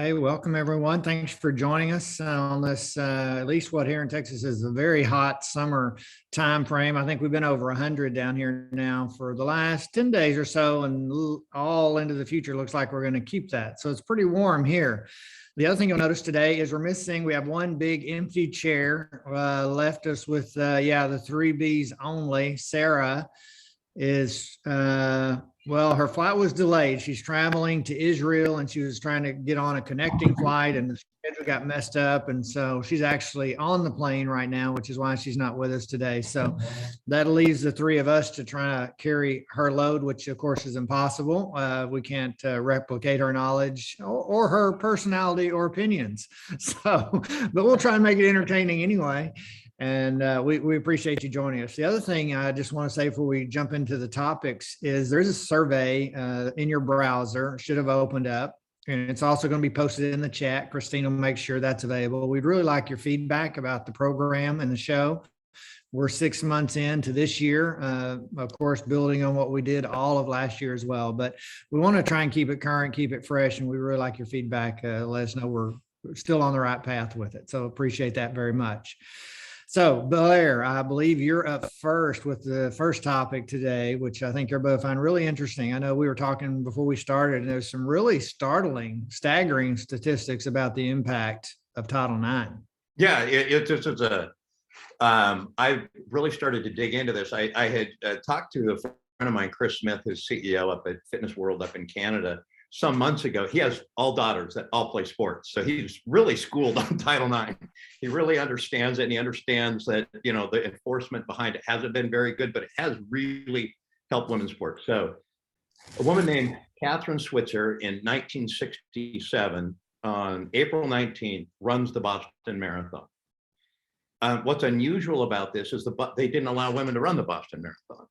Hey, welcome everyone. Thanks for joining us on this, at least what here in Texas is a very hot summer time frame. I think we've been over 100 down here now for the last 10 days or so, and all into the future looks like we're going to keep that. So it's pretty warm here. The other thing you'll notice today is we have one big empty chair left us with, the three Bs only. Sara is her flight was delayed. She's traveling to Israel and she was trying to get on a connecting flight and the schedule got messed up. And so she's actually on the plane right now, which is why she's not with us today. So that leaves the three of us to try to carry her load, which of course is impossible. We can't replicate her knowledge or her personality or opinions. So, but we'll try and make it entertaining anyway. And we appreciate you joining us. The other thing I just want to say before we jump into the topics is there's a survey in your browser, should have opened up, and it's also going to be posted in the chat. Christine will make sure that's available. We'd really like your feedback about the program and the show. We're 6 months into this year, of course, building on what we did all of last year as well. But we want to try and keep it current, keep it fresh, and we really like your feedback. Let us know we're still on the right path with it. So appreciate that very much. So Blair, I believe you're up first with the first topic today, which I think you're both find really interesting. I know we were talking before we started, and there's some really staggering statistics about the impact of Title IX. Yeah, I really started to dig into this. I had talked to a friend of mine, Chris Smith, who's CEO up at Fitness World up in Canada, some months ago. He has all daughters that all play sports. So he's really schooled on Title IX. He really understands it, and he understands that, the enforcement behind it hasn't been very good, but it has really helped women's sports. So a woman named Catherine Switzer in 1967, on April 19th, runs the Boston Marathon. What's unusual about this is they didn't allow women to run the Boston Marathon.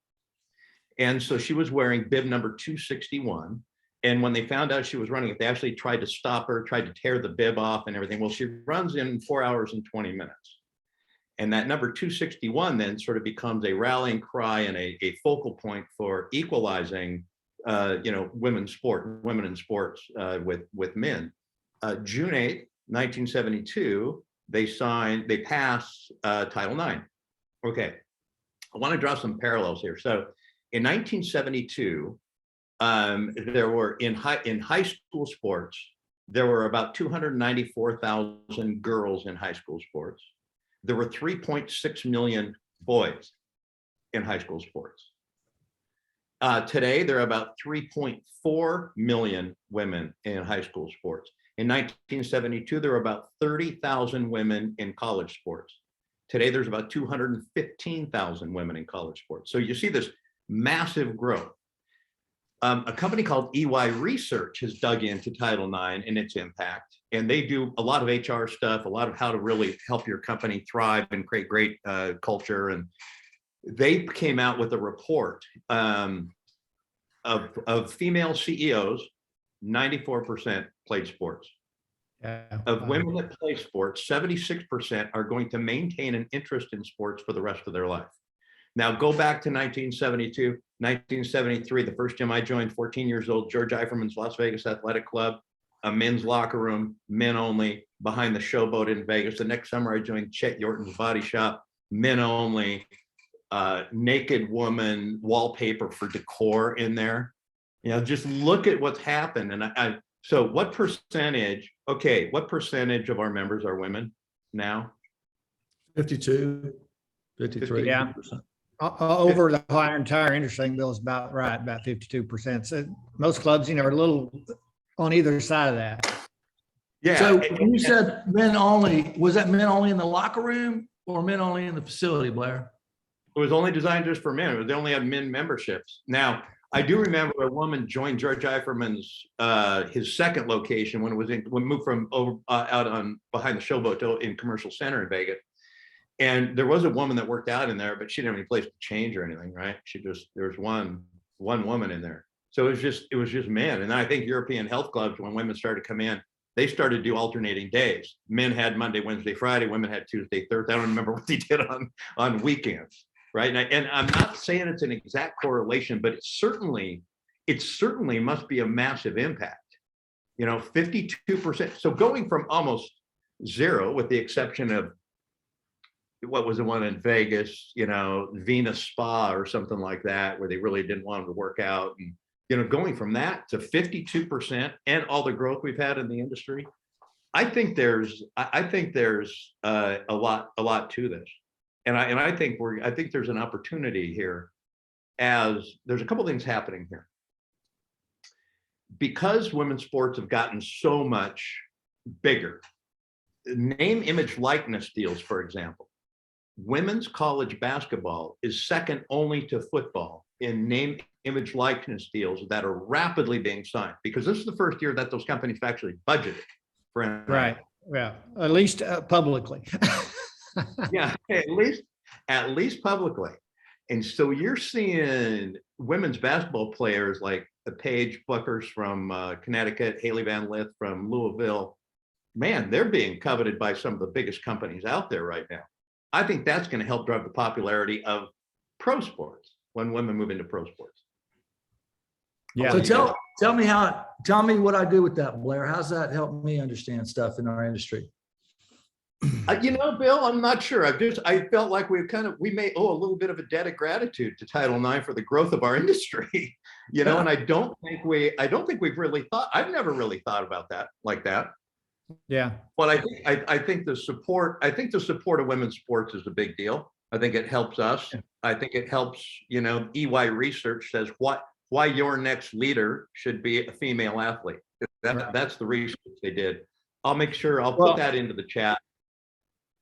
And so she was wearing bib number 261. And when they found out she was running it, they actually tried to stop her, tried to tear the bib off and everything. Well, she runs in 4 hours and 20 minutes. And that number 261 then sort of becomes a rallying cry and a focal point for equalizing, women in sports with men. June 8th, 1972, they passed Title IX. Okay, I want to draw some parallels here. So in 1972, there were in high school sports, there were about 294,000 girls in high school sports. There were 3.6 million boys in high school sports. Today, there are about 3.4 million women in high school sports. In 1972, there were about 30,000 women in college sports. Today, there's about 215,000 women in college sports. So you see this massive growth. A company called EY Research has dug into Title IX and its impact, and they do a lot of HR stuff, a lot of how to really help your company thrive and create great culture. And they came out with a report of female CEOs, 94% played sports. Yeah. Of women that play sports, 76% are going to maintain an interest in sports for the rest of their life. Now go back to 1972, 1973, the first gym I joined, 14 years old, George Eiferman's Las Vegas Athletic Club, a men's locker room, men only, behind the Showboat in Vegas. The next summer I joined Chet Yorton's Body Shop, men only, naked woman wallpaper for decor in there. Just look at what's happened. And so what percentage of our members are women now? 52, 53. Yeah. Over the entire industry bill is about 52%. So most clubs, are a little on either side of that. Yeah. So when you said men only, was that men only in the locker room or men only in the facility, Blair? It was only designed just for men. They only had men memberships. Now, I do remember a woman joined George Eiferman's his second location when we moved from out on behind the Showboat in Commercial Center in Vegas. And there was a woman that worked out in there, but she didn't have any place to change or anything, right? There was one woman in there. So it was just men. And I think European health clubs, when women started to come in, they started to do alternating days. Men had Monday, Wednesday, Friday. Women had Tuesday, Thursday. I don't remember what they did on weekends, right? And I'm not saying it's an exact correlation, but it certainly must be a massive impact. You know, 52%. So going from almost zero, with the exception of what was the one in Vegas, you know, Venus Spa or something like that, where they really didn't want them to work out. And, you know, going from that to 52% and all the growth we've had in the industry, I think there's a lot to this. And I think there's an opportunity here, as there's a couple things happening here. Because women's sports have gotten so much bigger, name, image, likeness deals, for example, women's college basketball is second only to football in name, image, likeness deals that are rapidly being signed, because this is the first year that those companies have actually budgeted for NIL. Right. Yeah. At least publicly. Yeah. At least publicly. And so you're seeing women's basketball players like Paige Buckers from Connecticut, Haley Van Lith from Louisville. Man, they're being coveted by some of the biggest companies out there right now. I think that's going to help drive the popularity of pro sports when women move into pro sports. Yeah. So tell me what I do with that, Blair. How's that help me understand stuff in our industry? You know, Bill, I'm not sure. I felt like we may owe a little bit of a debt of gratitude to Title IX for the growth of our industry, you know, and I don't think we've really thought, I've never really thought about that like that. Yeah. But I think the support of women's sports is a big deal. I think it helps us. Yeah. I think it helps, you know, EY research says why your next leader should be a female athlete. That's the research they did. I'll make sure I'll put that into the chat.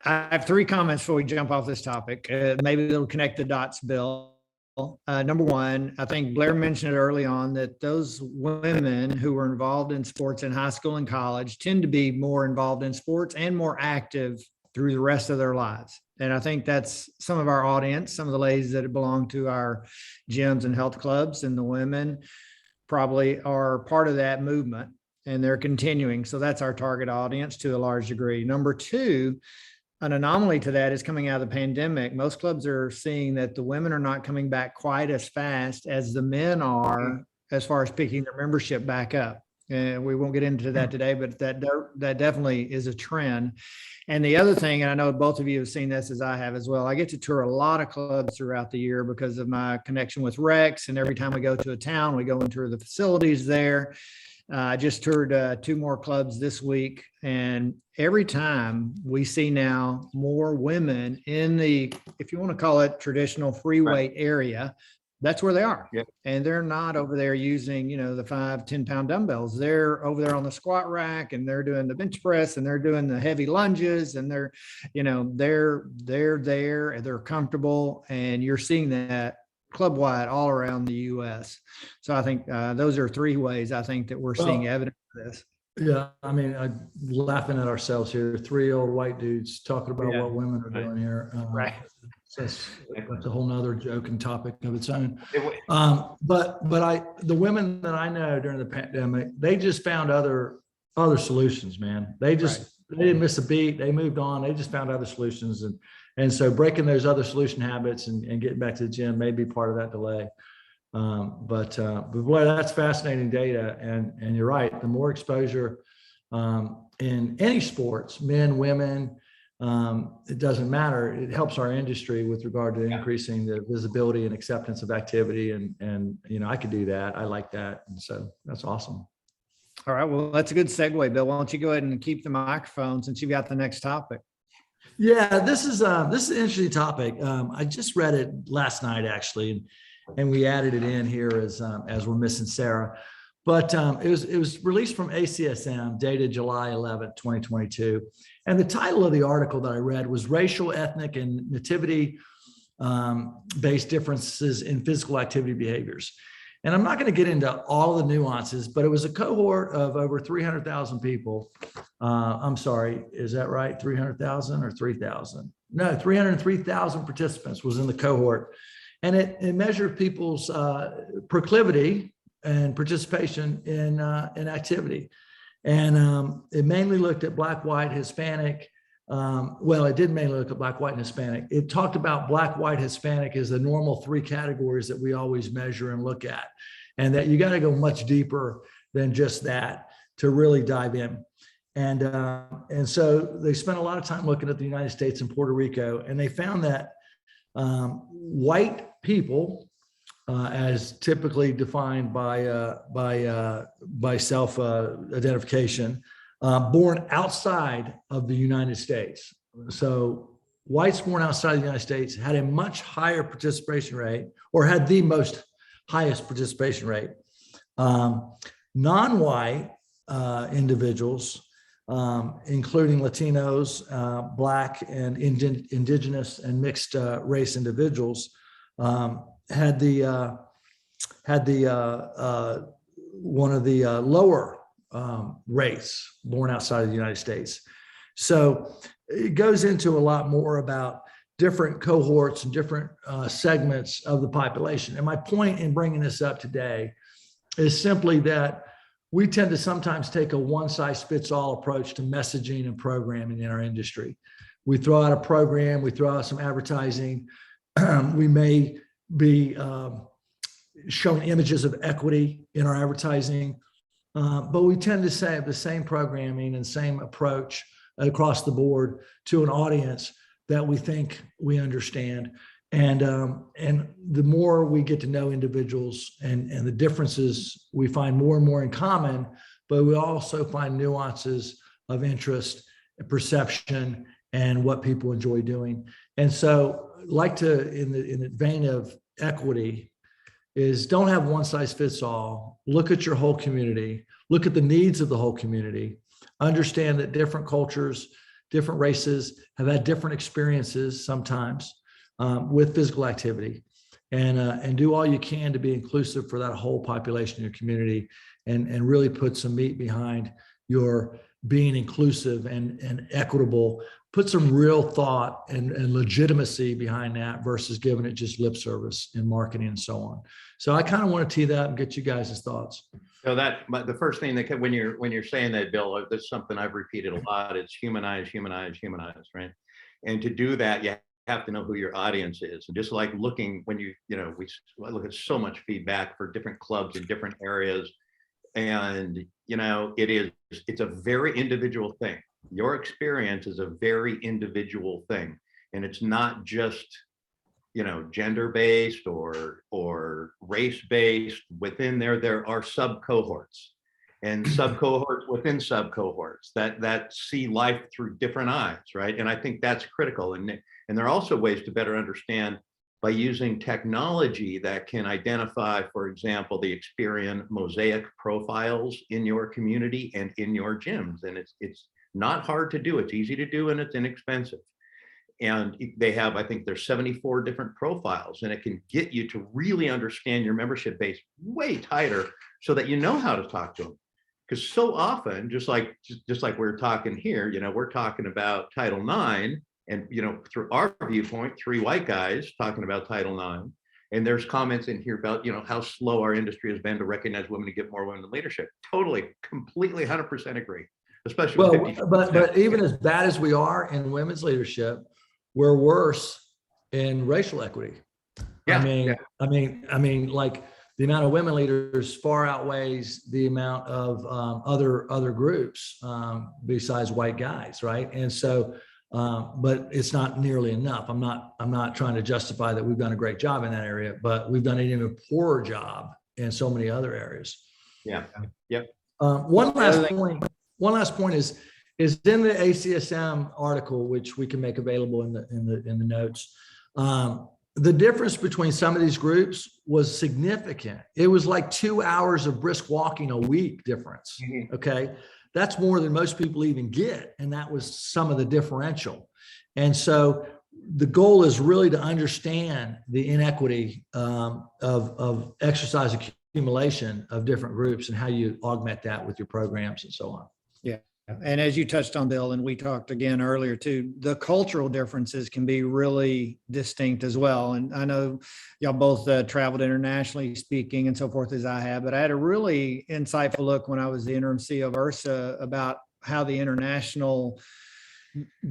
I have 3 comments before we jump off this topic. Maybe it'll connect the dots, Bill. Number one, I think Blair mentioned it early on that those women who were involved in sports in high school and college tend to be more involved in sports and more active through the rest of their lives. And I think that's some of our audience, some of the ladies that belong to our gyms and health clubs, and the women probably are part of that movement, and they're continuing. So that's our target audience to a large degree. Number two, an anomaly to that is coming out of the pandemic. Most clubs are seeing that the women are not coming back quite as fast as the men are as far as picking their membership back up. And we won't get into that today, but that definitely is a trend. And the other thing, and I know both of you have seen this as I have as well, I get to tour a lot of clubs throughout the year because of my connection with Worx. And every time we go to a town, we go and tour the facilities there. I just toured 2 more clubs this week, and every time we see now more women in the, if you want to call it, traditional free weight area, that's where they are. Yeah. And they're not over there using, you know, the 5-10 pound dumbbells. They're over there on the squat rack, and they're doing the bench press, and they're doing the heavy lunges, and they're, you know, they're there and they're comfortable, and you're seeing that club-wide all around the U.S. So I think those are 3 ways I think that we're seeing evidence of this. Yeah, I mean, laughing at ourselves here, 3 old white dudes talking about what women are doing here. Right. That's a whole nother joke and topic of its own. But the women that I know during the pandemic, they just found other solutions, man. They didn't miss a beat. They moved on. They just found other solutions. And so breaking those other solution habits and getting back to the gym may be part of that delay. But boy, that's fascinating data. And you're right. The more exposure in any sports, men, women, it doesn't matter. It helps our industry with regard to increasing the visibility and acceptance of activity. And you know, I could do that. I like that. And so that's awesome. All right. Well, that's a good segue, Bill. Why don't you go ahead and keep the microphone since you've got the next topic? Yeah, this is an interesting topic. I just read it last night, actually, and we added it in here as we're missing Sara. But it was released from ACSM, dated July 11th, 2022. And the title of the article that I read was Racial, Ethnic, and Nativity Based Differences in Physical Activity Behaviors. And I'm not going to get into all the nuances, but it was a cohort of over 300,000 people. I'm sorry, is that right? 300,000 or 3,000? No, 303,000 participants was in the cohort. And it measured people's proclivity and participation in activity. And it mainly looked at Black, white, Hispanic. Well, it did mainly look at Black, white, and Hispanic. It talked about Black, white, Hispanic as the normal 3 categories that we always measure and look at. And that you got to go much deeper than just that to really dive in. And so they spent a lot of time looking at the United States and Puerto Rico, and they found that white people, as typically defined by self-identification, born outside of the United States. So whites born outside of the United States had a much higher participation rate, or had the most highest participation rate. Non-white individuals, including Latinos, Black and indigenous and mixed race individuals, had one of the lower rates born outside of the United States. So it goes into a lot more about different cohorts and different segments of the population. And my point in bringing this up today is simply that we tend to sometimes take a one-size-fits-all approach to messaging and programming in our industry. We throw out a program, we throw out some advertising, we may be showing images of equity in our advertising, but we tend to say the same programming and same approach across the board to an audience that we think we understand. And the more we get to know individuals and the differences, we find more and more in common, but we also find nuances of interest, perception, and what people enjoy doing. And so, like to, in the vein of equity, is don't have one size fits all. Look at your whole community. Look at the needs of the whole community. Understand that different cultures, different races have had different experiences sometimes with physical activity, and do all you can to be inclusive for that whole population in your community, and really put some meat behind your being inclusive and equitable. Put some real thought and legitimacy behind that versus giving it just lip service in marketing and so on. So I kind of want to tee that up and get you guys' thoughts. So the first thing that when you're saying that, Bill, that's something I've repeated a lot. It's humanize, right? And to do that, you have to know who your audience is. And just like looking when we look at so much feedback for different clubs in different areas, and it's a very individual thing. Your experience is a very individual thing, and it's not just gender-based or race-based. Within there are sub-cohorts and sub-cohorts within sub-cohorts that see life through different eyes, right? And I think that's critical. And there are also ways to better understand by using technology that can identify, for example, the Experian mosaic profiles in your community and in your gyms. And it's not hard to do. It's easy to do, and it's inexpensive. And they have, I think there's 74 different profiles, and it can get you to really understand your membership base way tighter so that you know how to talk to them. Because so often, just like we're talking here, we're talking about Title IX, and through our viewpoint, 3 white guys talking about Title IX. And there's comments in here about how slow our industry has been to recognize women to get more women in leadership. Totally, completely, 100% agree. Especially but even as bad as we are in women's leadership, we're worse in racial equity. Yeah. I mean, like the amount of women leaders far outweighs the amount of other groups besides white guys, right? And so, but it's not nearly enough. I'm not trying to justify that we've done a great job in that area, but we've done an even poorer job in so many other areas. Yeah. Yep. One last point is in the ACSM article, which we can make available in the notes. The difference between some of these groups was significant. It was like 2 hours of brisk walking a week difference. Mm-hmm. Okay. That's more than most people even get. And that was some of the differential. And so the goal is really to understand the inequity of exercise accumulation of different groups and how you augment that with your programs and so on. Yeah. And as you touched on, Bill, and we talked again earlier too, the cultural differences can be really distinct as well. And I know y'all both traveled internationally speaking and so forth as I have, but I had a really insightful look when I was the interim CEO of IHRSA about how the international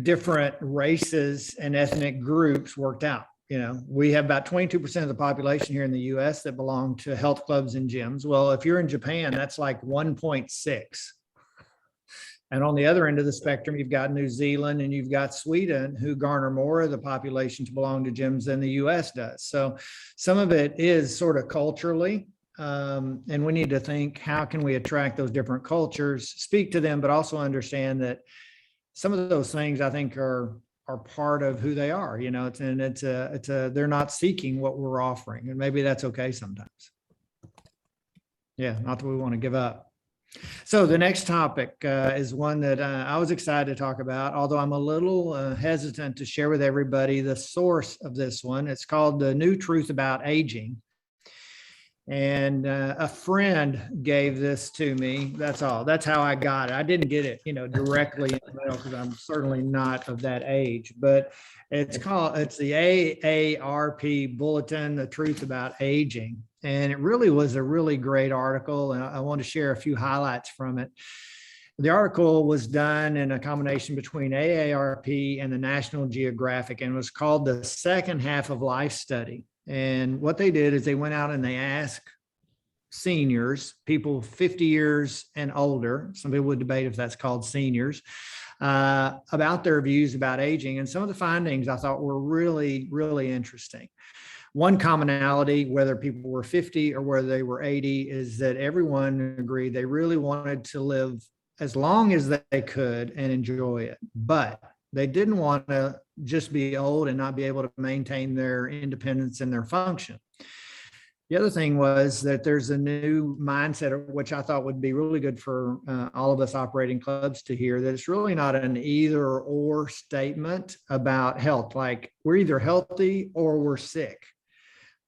different races and ethnic groups worked out. We have about 22% of the population here in the US that belong to health clubs and gyms. Well, if you're in Japan, that's like 1.6. And on the other end of the spectrum, you've got New Zealand and you've got Sweden, who garner more of the population to belong to gyms than the US does. So some of it is sort of culturally. And we need to think, how can we attract those different cultures, speak to them, but also understand that some of those things I think are part of who they are. You know, they're not seeking what we're offering, and maybe that's okay sometimes. Yeah, not that we want to give up. So the next topic is one that I was excited to talk about, although I'm a little hesitant to share with everybody the source of this one. It's called The New Truth About Aging. And a friend gave this to me. That's all. That's how I got it. I didn't get it, directly in the mail, because I'm certainly not of that age. But it's the AARP Bulletin, The Truth About Aging. And it really was a really great article. And I want to share a few highlights from it. The article was done in a combination between AARP and the National Geographic, and was called The Second Half of Life Study. And what they did is they went out and they asked seniors, people 50 years and older, some people would debate if that's called seniors, about their views about aging. And some of the findings I thought were really, really interesting. One commonality, whether people were 50 or whether they were 80, is that everyone agreed they really wanted to live as long as they could and enjoy it. But they didn't want to just be old and not be able to maintain their independence and their function. The other thing was that there's a new mindset, which I thought would be really good for all of us operating clubs to hear, that it's really not an either or statement about health. Like, we're either healthy or we're sick.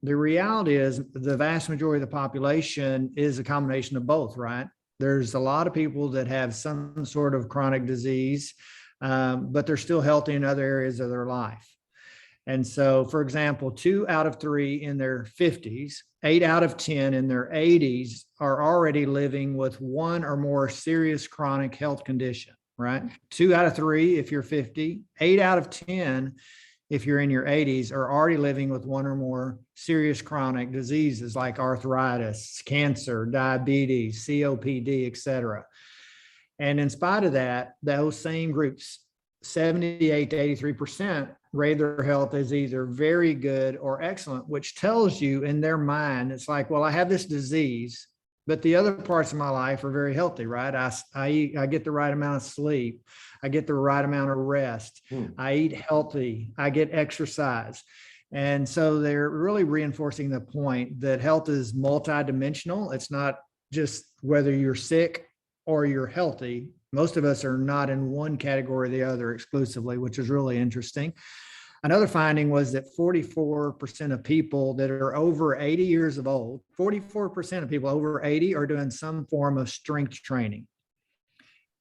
The reality is the vast majority of the population is a combination of both, right? There's a lot of people that have some sort of chronic disease, but they're still healthy in other areas of their life. And so, for example, 2 out of 3 in their 50s, 8 out of 10 in their 80s are already living with one or more serious chronic health condition, right? 2 out of 3 if you're 50, 8 out of 10 if you're in your 80s are already living with one or more serious chronic diseases like arthritis, cancer, diabetes, COPD, et cetera. And in spite of that, those same groups, 78 to 83%, rate their health as either very good or excellent, which tells you in their mind, it's like, well, I have this disease, but the other parts of my life are very healthy, right? I get the right amount of sleep. I get the right amount of rest. I eat healthy. I get exercise. And so they're really reinforcing the point that health is multidimensional. It's not just whether you're sick or you're healthy. Most of us are not in one category or the other exclusively, which is really interesting. Another finding was that 44% of people that are over 80 years of old, 44% of people over 80 are doing some form of strength training.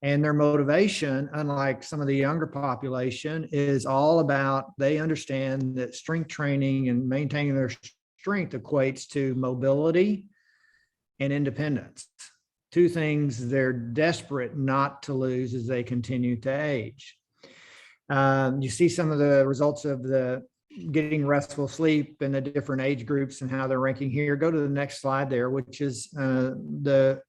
And their motivation, unlike some of the younger population, is all about, they understand that strength training and maintaining their strength equates to mobility and independence. 2 things they're desperate not to lose as they continue to age. You see some of the results of the getting restful sleep and the different age groups and how they're ranking here. Go to the next slide there, which is the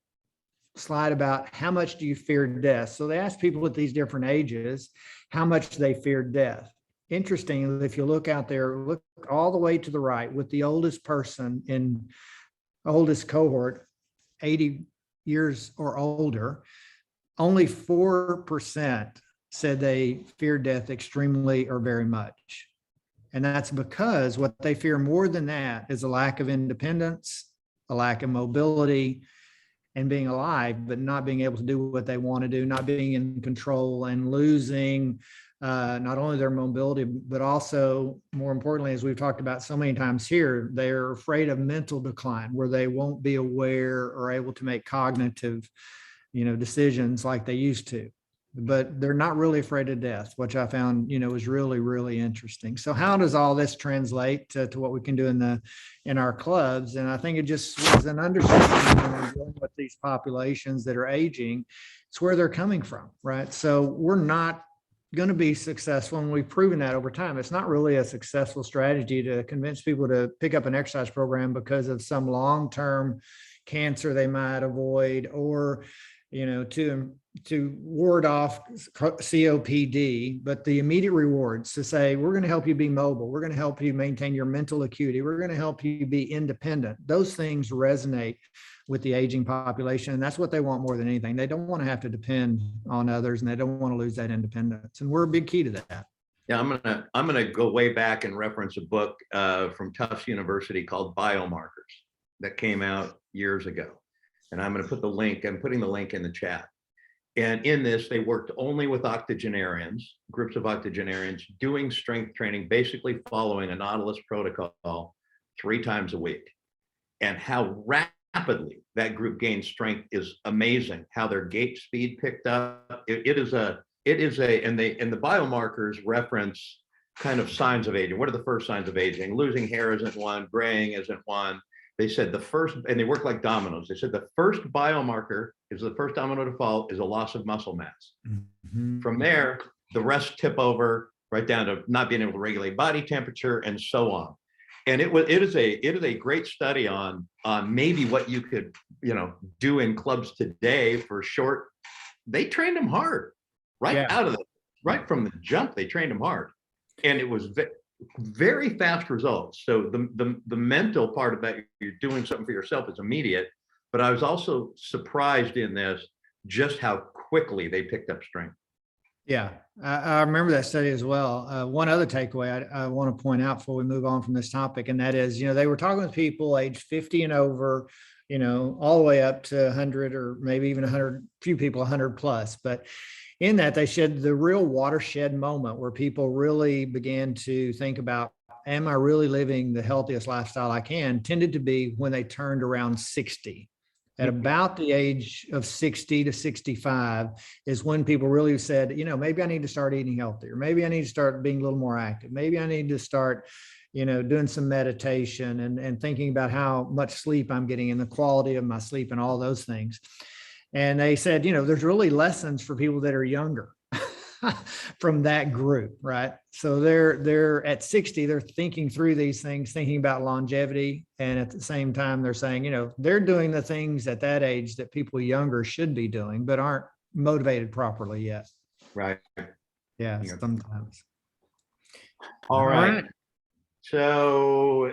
slide about how much do you fear death. So they asked people at these different ages how much they feared death. Interesting, if you look out there, look all the way to the right with the oldest person in oldest cohort, 80 years or older, only 4% said they fear death extremely or very much. And that's because what they fear more than that is a lack of independence, a lack of mobility, and being alive, but not being able to do what they want to do, not being in control, and losing not only their mobility, but also, more importantly, as we've talked about so many times here, they're afraid of mental decline, where they won't be aware or able to make cognitive, decisions like they used to. But they're not really afraid of death, which I found, was really, really interesting. So how does all this translate to what we can do in our clubs? And I think it just was an understanding when we're dealing with these populations that are aging, it's where they're coming from, right? So we're not going to be successful, and we've proven that over time. It's not really a successful strategy to convince people to pick up an exercise program because of some long-term cancer they might avoid, or to ward off COPD, but the immediate rewards to say, we're going to help you be mobile. We're going to help you maintain your mental acuity. We're going to help you be independent. Those things resonate with the aging population. And that's what they want more than anything. They don't want to have to depend on others, and they don't want to lose that independence. And we're a big key to that. Yeah, I'm gonna go way back and reference a book from Tufts University called Biomarkers that came out years ago. And I'm putting the link in the chat. And in this, they worked only with octogenarians, groups of octogenarians, doing strength training, basically following a Nautilus protocol 3 times a week. And how rapidly that group gained strength is amazing. How their gait speed picked up. And the biomarkers reference kind of signs of aging. What are the first signs of aging? Losing hair isn't one, graying isn't one. They said the first, and they work like dominoes. They said the first biomarker is the first domino to fall is a loss of muscle mass. Mm-hmm. From there, the rest tip over right down to not being able to regulate body temperature and so on. And it is a great study on maybe what you could do in clubs today for short. They trained them hard right from the jump. They trained them hard, and it was very fast results. So the mental part of that, you're doing something for yourself, is immediate. But I was also surprised in this just how quickly they picked up strength. Yeah, I remember that study as well. One other takeaway I want to point out before we move on from this topic, and that is, they were talking with people age 50 and over, all the way up to 100 or maybe even 100, few people 100 plus. But in that, they said the real watershed moment where people really began to think about, am I really living the healthiest lifestyle I can, tended to be when they turned around 60. At about the age of 60 to 65 is when people really said, maybe I need to start eating healthier. Maybe I need to start being a little more active. Maybe I need to start, doing some meditation and thinking about how much sleep I'm getting and the quality of my sleep and all those things. And they said, there's really lessons for people that are younger from that group, right? So they're at 60, they're thinking through these things, thinking about longevity. And at the same time, they're saying, they're doing the things at that age that people younger should be doing, but aren't motivated properly yet. Right. Yeah, sometimes. All right. So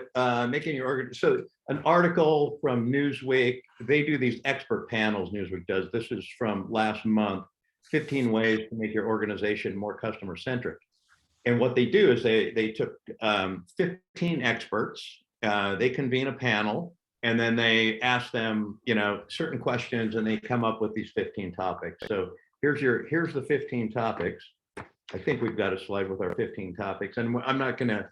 so an article from Newsweek, they do these expert panels, Newsweek does. This is from last month, 15 ways to make your organization more customer centric. And what they do is they took 15 experts, they convene a panel, and then they ask them, certain questions, and they come up with these 15 topics. So here's the 15 topics. I think we've got a slide with our 15 topics, and I'm not gonna,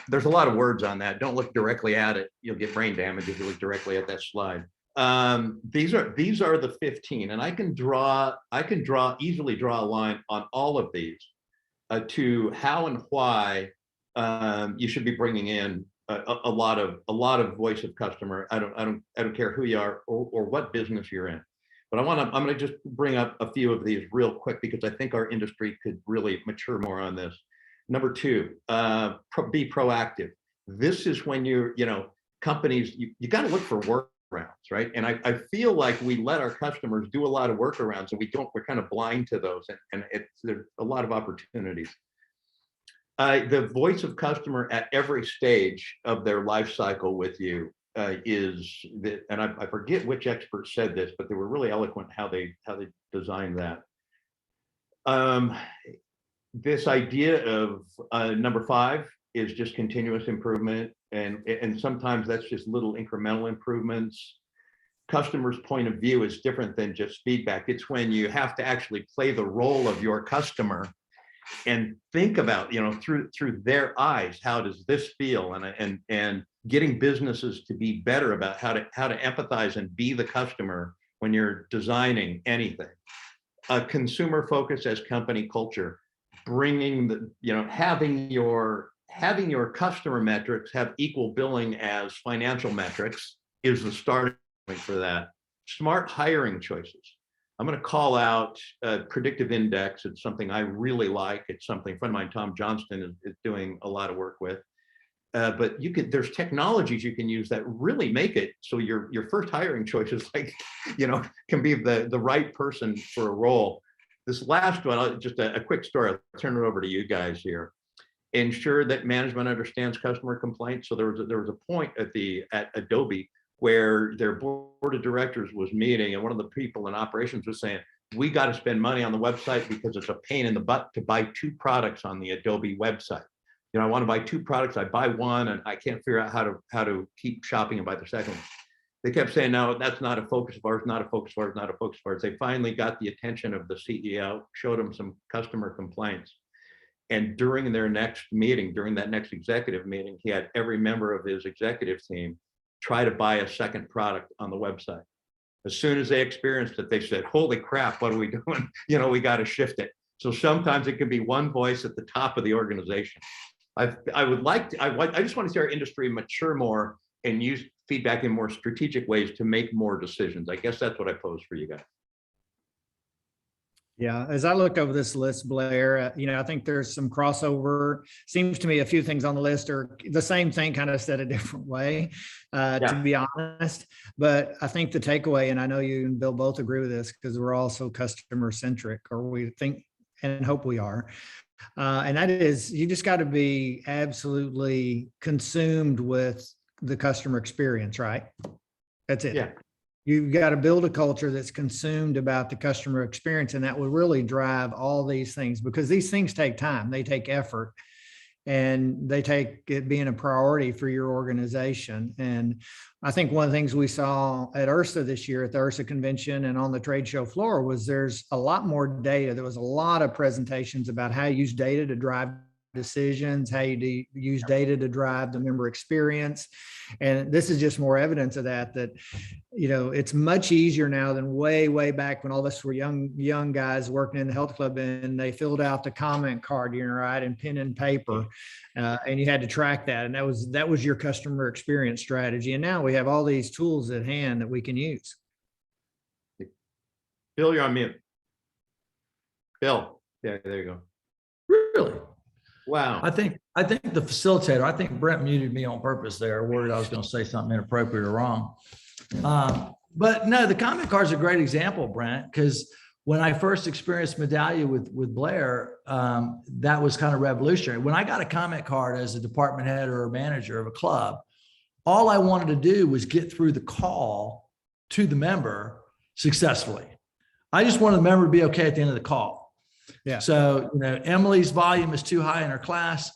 there's a lot of words on that. Don't look directly at it. You'll get brain damage if you look directly at that slide. These are the 15, and I can easily draw a line on all of these to how and why you should be bringing in a lot of voice of customer. I don't care who you are or what business you're in. But I'm going to just bring up a few of these real quick because I think our industry could really mature more on this. Number 2, be proactive. This is when companies, you got to look for workarounds, right? And I feel like we let our customers do a lot of workarounds, and we're kind of blind to those, and there's a lot of opportunities. The voice of customer at every stage of their life cycle with you is that, and I forget which expert said this, but they were really eloquent how they designed that. This idea of number 5 is just continuous improvement, and sometimes that's just little incremental improvements. Customer's point of view is different than just feedback. It's when you have to actually play the role of your customer and think about, through their eyes, how does this feel, and getting businesses to be better about how to empathize and be the customer when you're designing anything. A consumer focus as company culture, bringing having your customer metrics have equal billing as financial metrics is the starting point for that. Smart hiring choices. I'm going to call out predictive index. It's something I really like. It's something a friend of mine, Tom Johnston, is doing a lot of work with. but there's technologies you can use that really make it so your first hiring choice is like, can be the right person for a role. This last one, just a quick story. I'll turn it over to you guys here. Ensure that management understands customer complaints. So there was a point at Adobe where their board of directors was meeting, and one of the people in operations was saying, we got to spend money on the website because it's a pain in the butt to buy 2 products on the Adobe website. I want to buy 2 products. I buy one and I can't figure out how to keep shopping and buy the second one. They kept saying, no, that's not a focus of ours, not a focus of ours, not a focus of ours. They finally got the attention of the CEO, showed him some customer complaints. And during their next meeting, during that next executive meeting, he had every member of his executive team try to buy a second product on the website. As soon as they experienced it, they said, holy crap, what are we doing? We got to shift it. So sometimes it can be one voice at the top of the organization. I just want to see our industry mature more and use feedback in more strategic ways to make more decisions. I guess that's what I pose for you guys. Yeah, as I look over this list, Blair, I think there's some crossover. Seems to me a few things on the list are the same thing, kind of said a different way, to be honest. But I think the takeaway, and I know you and Bill both agree with this because we're also customer centric, or we think and hope we are. And that is, you just got to be absolutely consumed with the customer experience, right? That's it. Yeah. You've got to build a culture that's consumed about the customer experience, and that will really drive all these things, because these things take time, they take effort, and they take it being a priority for your organization. And I think one of the things we saw at IHRSA this year, at the IHRSA convention and on the trade show floor, was there's a lot more data. There was a lot of presentations about how you use data to drive decisions, how you use data to drive the member experience. And this is just more evidence of that, it's much easier now than way back when all of us were young guys working in the health club, and they filled out the comment card, right, and pen and paper, and you had to track that. And that was your customer experience strategy. And now we have all these tools at hand that we can use. Bill, you're on mute. Bill, yeah, there you go. Really? Wow. I think the facilitator, I think Brent muted me on purpose there, worried I was going to say something inappropriate or wrong. But no, the comment card is a great example, Brent, because when I first experienced Medallia with Blair, that was kind of revolutionary. When I got a comment card as a department head or a manager of a club, all I wanted to do was get through the call to the member successfully. I just wanted the member to be okay at the end of the call. Yeah. So, Emily's volume is too high in her class.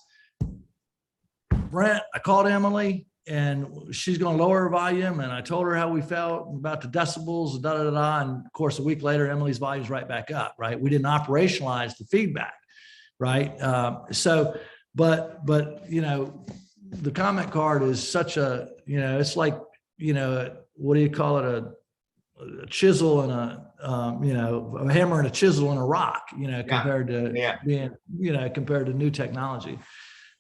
Brent, I called Emily and she's going to lower her volume. And I told her how we felt about the decibels, And of course, a week later, Emily's volume's right back up, right? We didn't operationalize the feedback, right? But the comment card is such a, it's like, what do you call it? A chisel and a hammer and a chisel and a rock, compared to being, compared to new technology.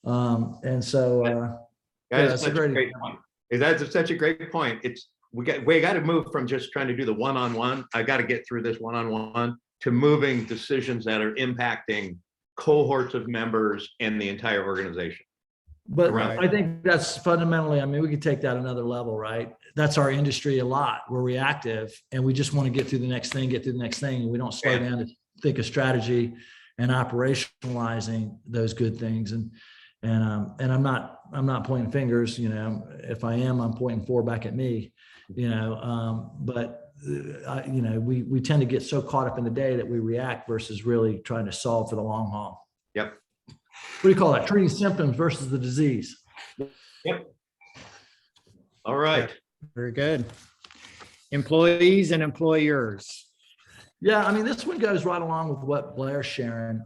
That's a great point. That's such a great point. We got to move from just trying to do the one-on-one. I got to get through this one-on-one to moving decisions that are impacting cohorts of members and the entire organization. But I think that's fundamentally, we could take that another level, right? That's our industry a lot. We're reactive and we just want to get through the next thing, and we don't slow down to think of strategy and operationalizing those good things. And I'm not pointing fingers, if I am, I'm pointing 4 back at me, but we tend to get so caught up in the day that we react versus really trying to solve for the long haul. Yep. What do you call that? Treating symptoms versus the disease. Yep. All right. Very good. Employees and employers. Yeah, this one goes right along with what Blair's sharing.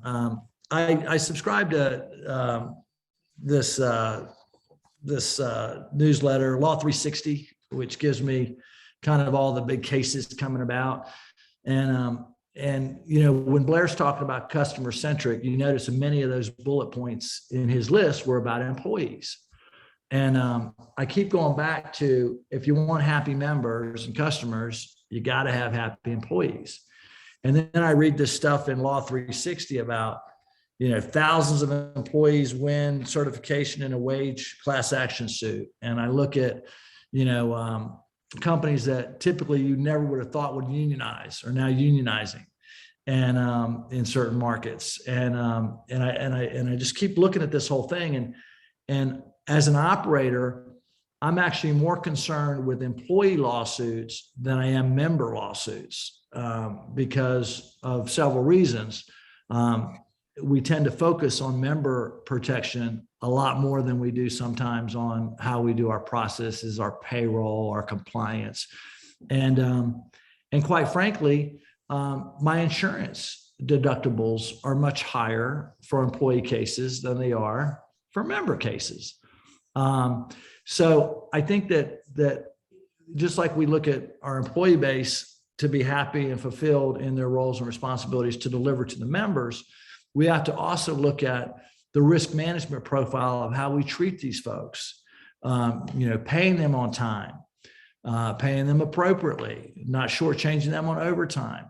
I subscribe to this newsletter, Law 360, which gives me kind of all the big cases coming about. And when Blair's talking about customer centric, you notice many of those bullet points in his list were about employees. And I keep going back to, if you want happy members and customers, you got to have happy employees. And then I read this stuff in Law 360 about, thousands of employees win certification in a wage class action suit. And I look at, companies that typically you never would have thought would unionize are now unionizing, and in certain markets. And I just keep looking at this whole thing. And as an operator, I'm actually more concerned with employee lawsuits than I am member lawsuits, because of several reasons. We tend to focus on member protection a lot more than we do sometimes on how we do our processes, our payroll, our compliance. And quite frankly, my insurance deductibles are much higher for employee cases than they are for member cases. So I think that just like we look at our employee base to be happy and fulfilled in their roles and responsibilities to deliver to the members, we have to also look at the risk management profile of how we treat these folks, paying them on time, paying them appropriately, not shortchanging them on overtime,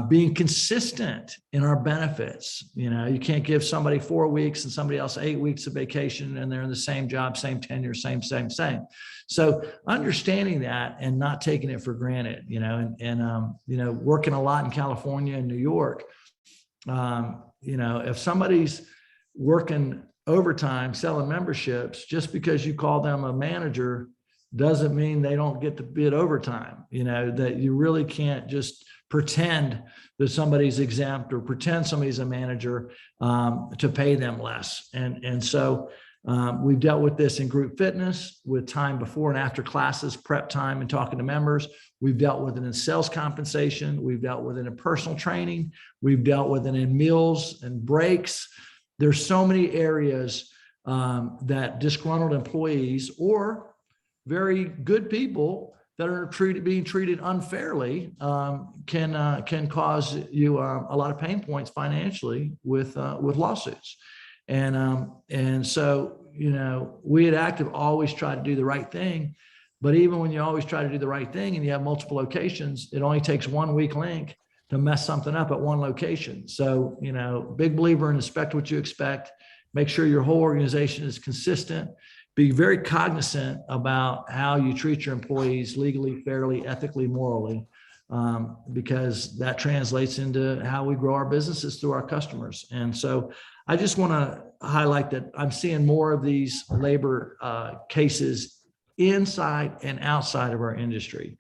being consistent in our benefits. You can't give somebody 4 weeks and somebody else 8 weeks of vacation and they're in the same job, same tenure, same. So understanding that and not taking it for granted, and working a lot in California and New York, if somebody's working overtime, selling memberships, just because you call them a manager doesn't mean they don't get to bid overtime. That you really can't just pretend that somebody's exempt or pretend somebody's a manager to pay them less. And so we've dealt with this in group fitness with time before and after classes, prep time and talking to members. We've dealt with it in sales compensation. We've dealt with it in personal training. We've dealt with it in meals and breaks. There's so many areas that disgruntled employees or very good people that are being treated unfairly can cause you a lot of pain points financially with lawsuits. And so, we at Active always try to do the right thing. But even when you always try to do the right thing and you have multiple locations, it only takes one weak link to mess something up at one location. So, big believer in inspect what you expect, make sure your whole organization is consistent, be very cognizant about how you treat your employees legally, fairly, ethically, morally, because that translates into how we grow our businesses through our customers. And so I just want to highlight that I'm seeing more of these labor cases inside and outside of our industry.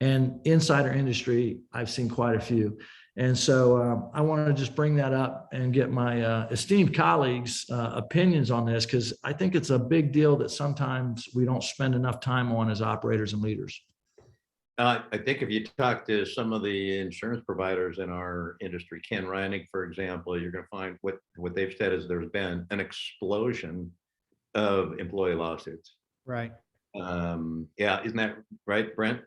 And inside our industry, I've seen quite a few. And so I want to just bring that up and get my esteemed colleagues' opinions on this, because I think it's a big deal that sometimes we don't spend enough time on as operators and leaders. I think if you talk to some of the insurance providers in our industry, Ken Reinig, for example, you're going to find what they've said is there's been an explosion of employee lawsuits. Right. Yeah, isn't that right, Brent?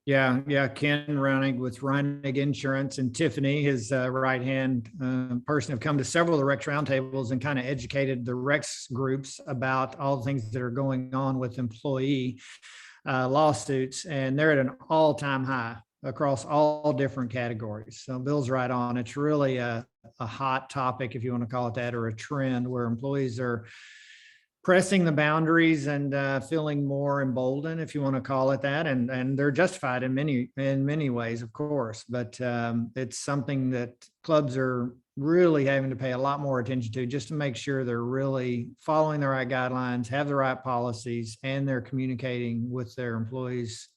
Yeah. Ken Reinig with Reinig Insurance and Tiffany, his right-hand person, have come to several of the Rex roundtables and kind of educated the Rex groups about all the things that are going on with employee lawsuits. And they're at an all-time high across all different categories. So Bill's right on. It's really a hot topic, if you want to call it that, or a trend where employees are pressing the boundaries and feeling more emboldened, if you want to call it that, and they're justified in many ways, of course. But it's something that clubs are really having to pay a lot more attention to, just to make sure they're really following the right guidelines, have the right policies, and they're communicating with their employees,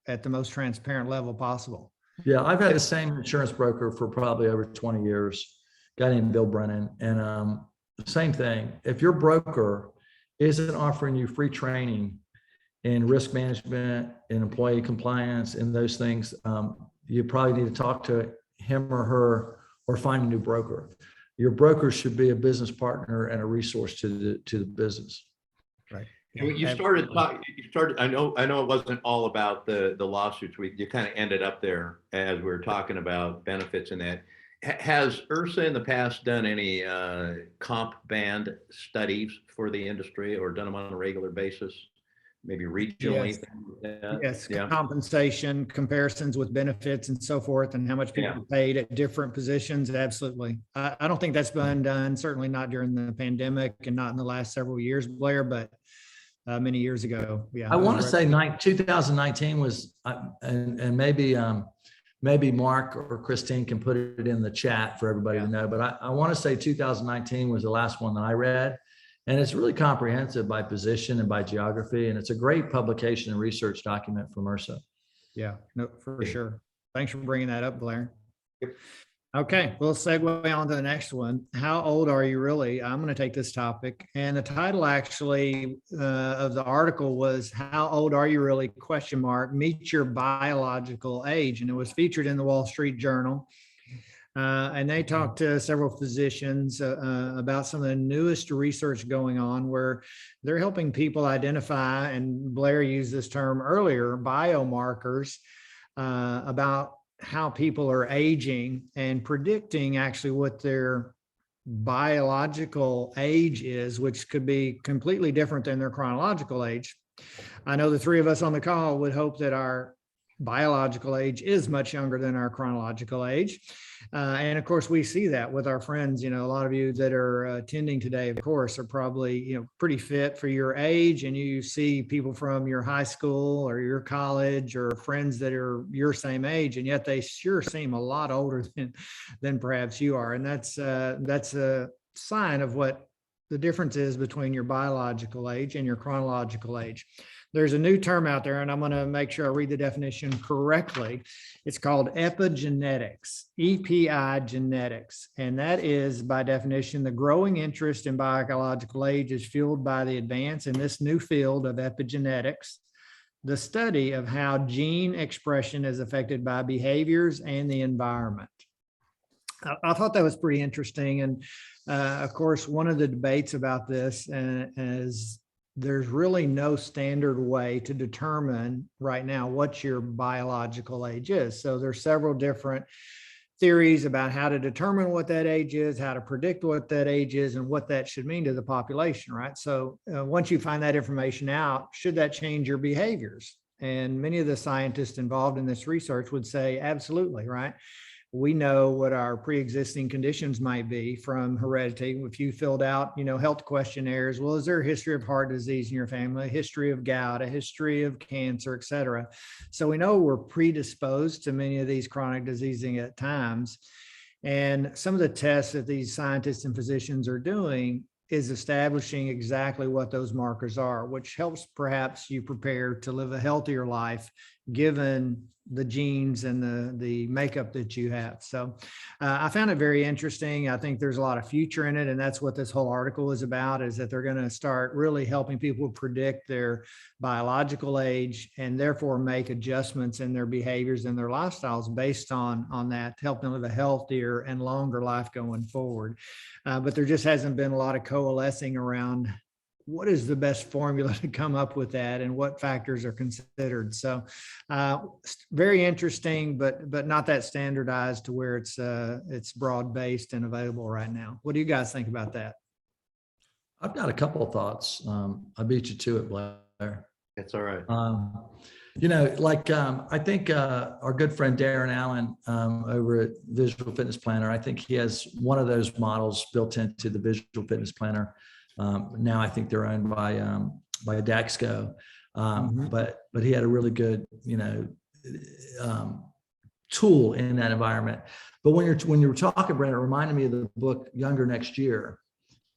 at the most transparent level possible. Yeah, I've had the same insurance broker for probably over 20 years, a guy named Bill Brennan, and same thing. If your broker isn't offering you free training in risk management and employee compliance and those things, you probably need to talk to him or her or find a new broker. Your broker should be a business partner and a resource to the business. Right. You started. I know it wasn't all about the lawsuits. You kind of ended up there as we were talking about benefits and that. Has IHRSA in the past done any comp band studies for the industry or done them on a regular basis? maybe regionally. Yes. things like that. Yes, Yeah. compensation, comparisons with benefits and so forth, and how much people Yeah. are paid at different positions. Absolutely. I don't think that's been done, certainly not during the pandemic and not in the last several years, Blair, but many years ago. Yeah. I want to say 2019 was, and maybe Mark or Christine can put it in the chat for everybody to know, but I want to say 2019 was the last one that I read. And it's really comprehensive by position and by geography. And it's a great publication and research document from IHRSA. Yeah, no, for sure. Thanks for bringing that up, Blair. Yep. Okay, we'll segue on to the next one. How old are you really? I'm going to take this topic. And the title actually of the article was How Old Are You Really? ? Meet Your Biological Age. And it was featured in the Wall Street Journal. And they talked to several physicians about some of the newest research going on where they're helping people identify, and Blair used this term earlier, biomarkers about how people are aging and predicting actually what their biological age is, which could be completely different than their chronological age. I know the three of us on the call would hope that our biological age is much younger than our chronological age. And of course, we see that with our friends. A lot of you that are attending today, of course, are probably, pretty fit for your age. And you see people from your high school or your college or friends that are your same age, and yet they sure seem a lot older than perhaps you are. And that's a sign of what the difference is between your biological age and your chronological age. There's a new term out there, and I'm going to make sure I read the definition correctly. It's called epigenetics, EPI genetics. And that is, by definition, the growing interest in biological age is fueled by the advance in this new field of epigenetics, the study of how gene expression is affected by behaviors and the environment. I thought that was pretty interesting. And of course, one of the debates about this is there's really no standard way to determine right now what your biological age is. So there's several different theories about how to determine what that age is, how to predict what that age is, and what that should mean to the population, right? So once you find that information out, should that change your behaviors? And many of the scientists involved in this research would say, absolutely, right? We know what our pre-existing conditions might be from heredity. If you filled out, health questionnaires, well, is there a history of heart disease in your family, a history of gout, a history of cancer, et cetera? So we know we're predisposed to many of these chronic diseases at times. And some of the tests that these scientists and physicians are doing is establishing exactly what those markers are, which helps perhaps you prepare to live a healthier life given the genes and the makeup that you have. So I found it very interesting. I think there's a lot of future in it. And that's what this whole article is about, is that they're going to start really helping people predict their biological age and therefore make adjustments in their behaviors and their lifestyles based on that to help them live a healthier and longer life going forward. But there just hasn't been a lot of coalescing around what is the best formula to come up with that and what factors are considered. So very interesting, but not that standardized to where it's broad-based and available right now. What do you guys think about that? I've got a couple of thoughts. I beat you to it, Blair. That's all right. I think our good friend Darren Allen over at Visual Fitness Planner, I think he has one of those models built into the Visual Fitness Planner. Now I think they're owned by Daxco, but he had a really good tool in that environment. But when you were talking, Brent, it reminded me of the book Younger Next Year,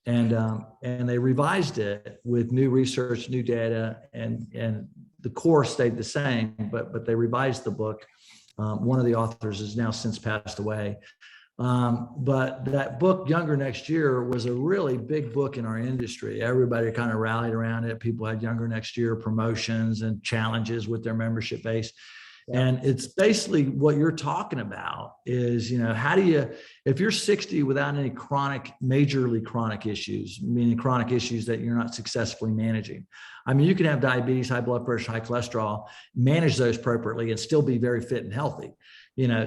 and they revised it with new research, new data, and the core stayed the same, but they revised the book. One of the authors has now since passed away. But that book, Younger Next Year, was a really big book in our industry. Everybody kind of rallied around it. People had Younger Next Year promotions and challenges with their membership base. And it's basically what you're talking about is, how do you, if you're 60 without any majorly chronic issues, meaning chronic issues that you're not successfully managing. I mean, you can have diabetes, high blood pressure, high cholesterol, manage those appropriately and still be very fit and healthy.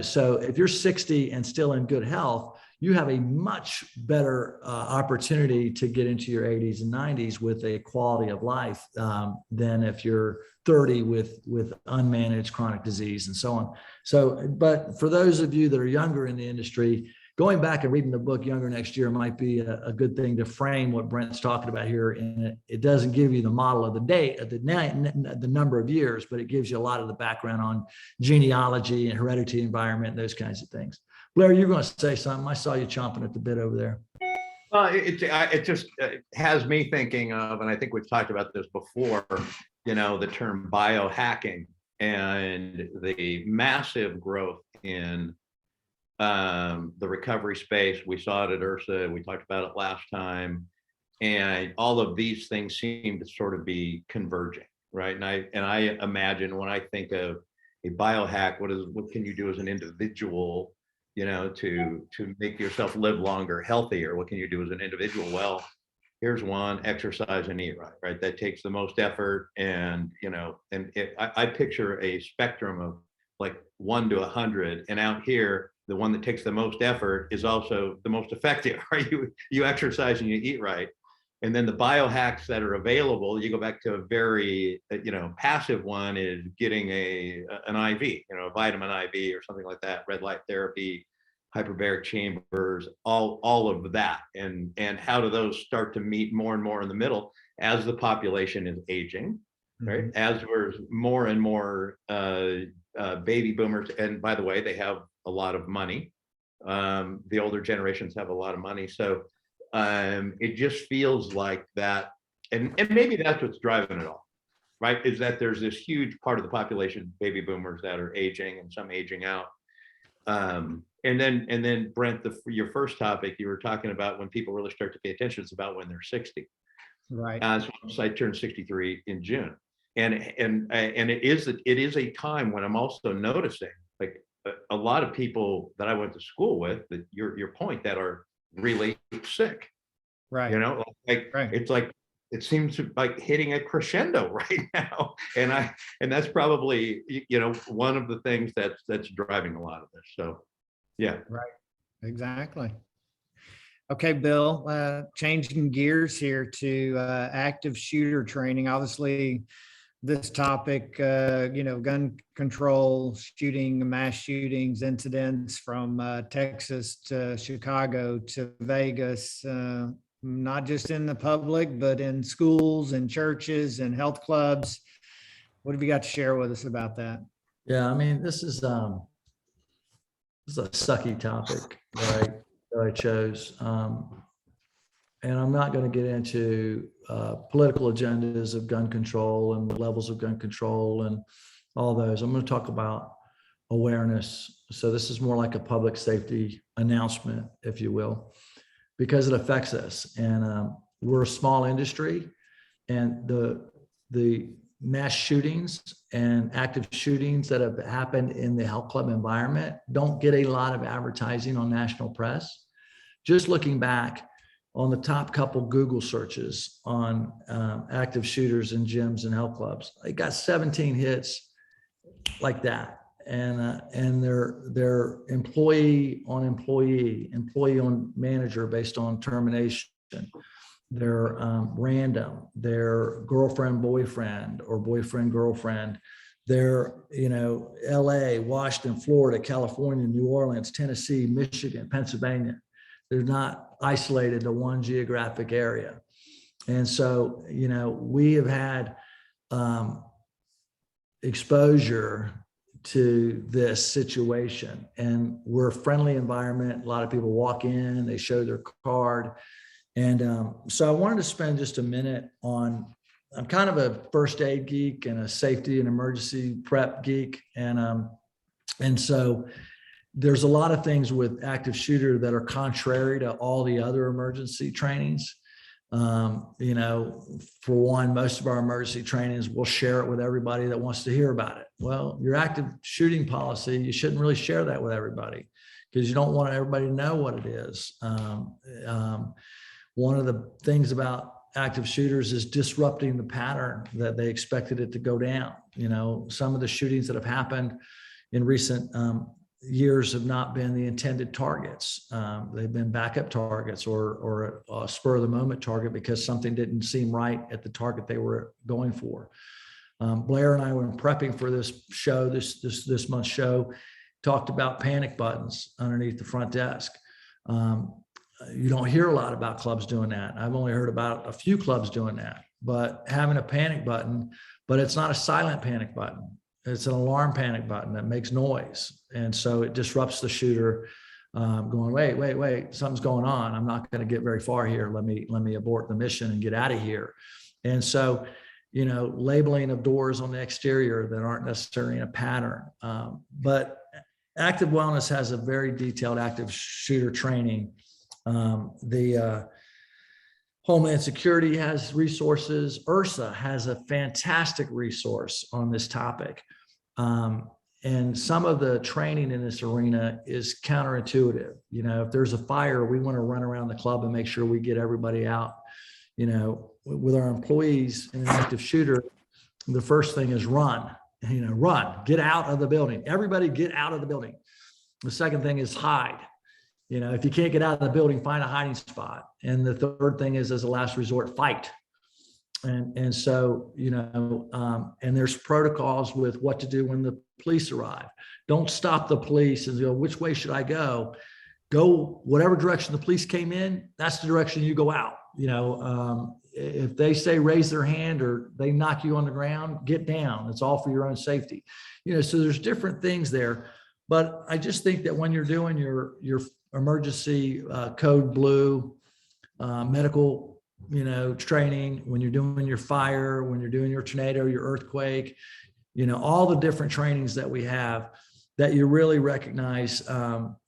So if you're 60 and still in good health, you have a much better opportunity to get into your 80s and 90s with a quality of life than if you're 30 with unmanaged chronic disease and so on. So, but for those of you that are younger in the industry, going back and reading the book Younger Next Year might be a good thing to frame what Brent's talking about here. And it doesn't give you the model of the date, the number of years, but it gives you a lot of the background on genealogy and heredity, environment, those kinds of things. Blair, you're going to say something. I saw you chomping at the bit over there. It just has me thinking of, and I think we've talked about this before, the term biohacking and the massive growth in the recovery space. We saw it at IHRSA. We talked about it last time, and all of these things seem to sort of be converging, right? And I imagine when I think of a biohack, what can you do as an individual, to make yourself live longer, healthier? What can you do as an individual? Well, here's one: exercise and eat right? That takes the most effort, and I picture a spectrum of like 1 to 100, and out here, the one that takes the most effort is also the most effective, right? You exercise and you eat right. And then the biohacks that are available, you go back to a very, passive one, is getting an IV, a vitamin IV or something like that, red light therapy, hyperbaric chambers, all of that. And how do those start to meet more and more in the middle as the population is aging, right? As we're more and more baby boomers, and by the way, they have a lot of money. The older generations have a lot of money. So it just feels like that. And maybe that's what's driving it all, right? Is that there's this huge part of the population, baby boomers, that are aging and some aging out. And then Brent, your first topic, you were talking about when people really start to pay attention, it's about when they're 60. Right. So I turned 63 in June. And it is a time when I'm also noticing, like, a lot of people that I went to school with, that your point, that are really sick, Right. Right. It's like, it seems to like hitting a crescendo right now. And that's probably, one of the things that's driving a lot of this. So, yeah. Right. Exactly. Okay, Bill, changing gears here to active shooter training. Obviously, this topic, gun control, shooting, mass shootings, incidents from Texas to Chicago to Vegas, not just in the public, but in schools and churches and health clubs. What have you got to share with us about that? Yeah, I mean, this is a sucky topic that I chose. And I'm not going to get into political agendas of gun control and the levels of gun control and all those. I'm going to talk about awareness. So this is more like a public safety announcement, if you will, because it affects us. And we're a small industry, and the mass shootings and active shootings that have happened in the health club environment don't get a lot of advertising on national press. Just looking back on the top couple Google searches on active shooters in gyms and health clubs, they got 17 hits like that. And they're employee on manager based on termination. They're random. They're girlfriend, boyfriend, or boyfriend, girlfriend. They're, LA, Washington, Florida, California, New Orleans, Tennessee, Michigan, Pennsylvania. They're not isolated to one geographic area. And so, we have had exposure to this situation, and we're a friendly environment. A lot of people walk in, they show their card. And so I wanted to spend just a minute on, I'm kind of a first aid geek and a safety and emergency prep geek. And so there's a lot of things with active shooter that are contrary to all the other emergency trainings. For one, most of our emergency trainings, we'll share it with everybody that wants to hear about it. Well, your active shooting policy, you shouldn't really share that with everybody, because you don't want everybody to know what it is. One of the things about active shooters is disrupting the pattern that they expected it to go down. Some of the shootings that have happened in recent years have not been the intended targets. They've been backup targets or a spur of the moment target because something didn't seem right at the target they were going for. Blair and I were prepping for this show, this month's show, talked about panic buttons underneath the front desk. You don't hear a lot about clubs doing that. I've only heard about a few clubs doing that, but having a panic button, but it's not a silent panic button. It's an alarm panic button that makes noise. And so it disrupts the shooter going, wait, something's going on. I'm not going to get very far here. Let me abort the mission and get out of here. And so, you know, labeling of doors on the exterior that aren't necessarily in a pattern. But Active Wellness has a very detailed active shooter training. The Homeland Security has resources. IHRSA has a fantastic resource on this topic. And some of the training in this arena is counterintuitive. You know, if there's a fire, we want to run around the club and make sure we get everybody out. You know, with our employees in an active shooter, the first thing is run, get out of the building. Everybody get out of the building. The second thing is hide. You know, if you can't get out of the building, find a hiding spot. And the third thing is, as a last resort, fight. And so, you know, and there's protocols with what to do when the police arrive. Don't stop the police and go, which way should I go? Go whatever direction the police came in, that's the direction you go out. You know, if they say raise their hand or they knock you on the ground, get down. It's all for your own safety. You know, so there's different things there. But I just think that when you're doing your emergency code blue medical, you know, training, when you're doing your fire, when you're doing your tornado, your earthquake, you know, all the different trainings that we have, that you really recognize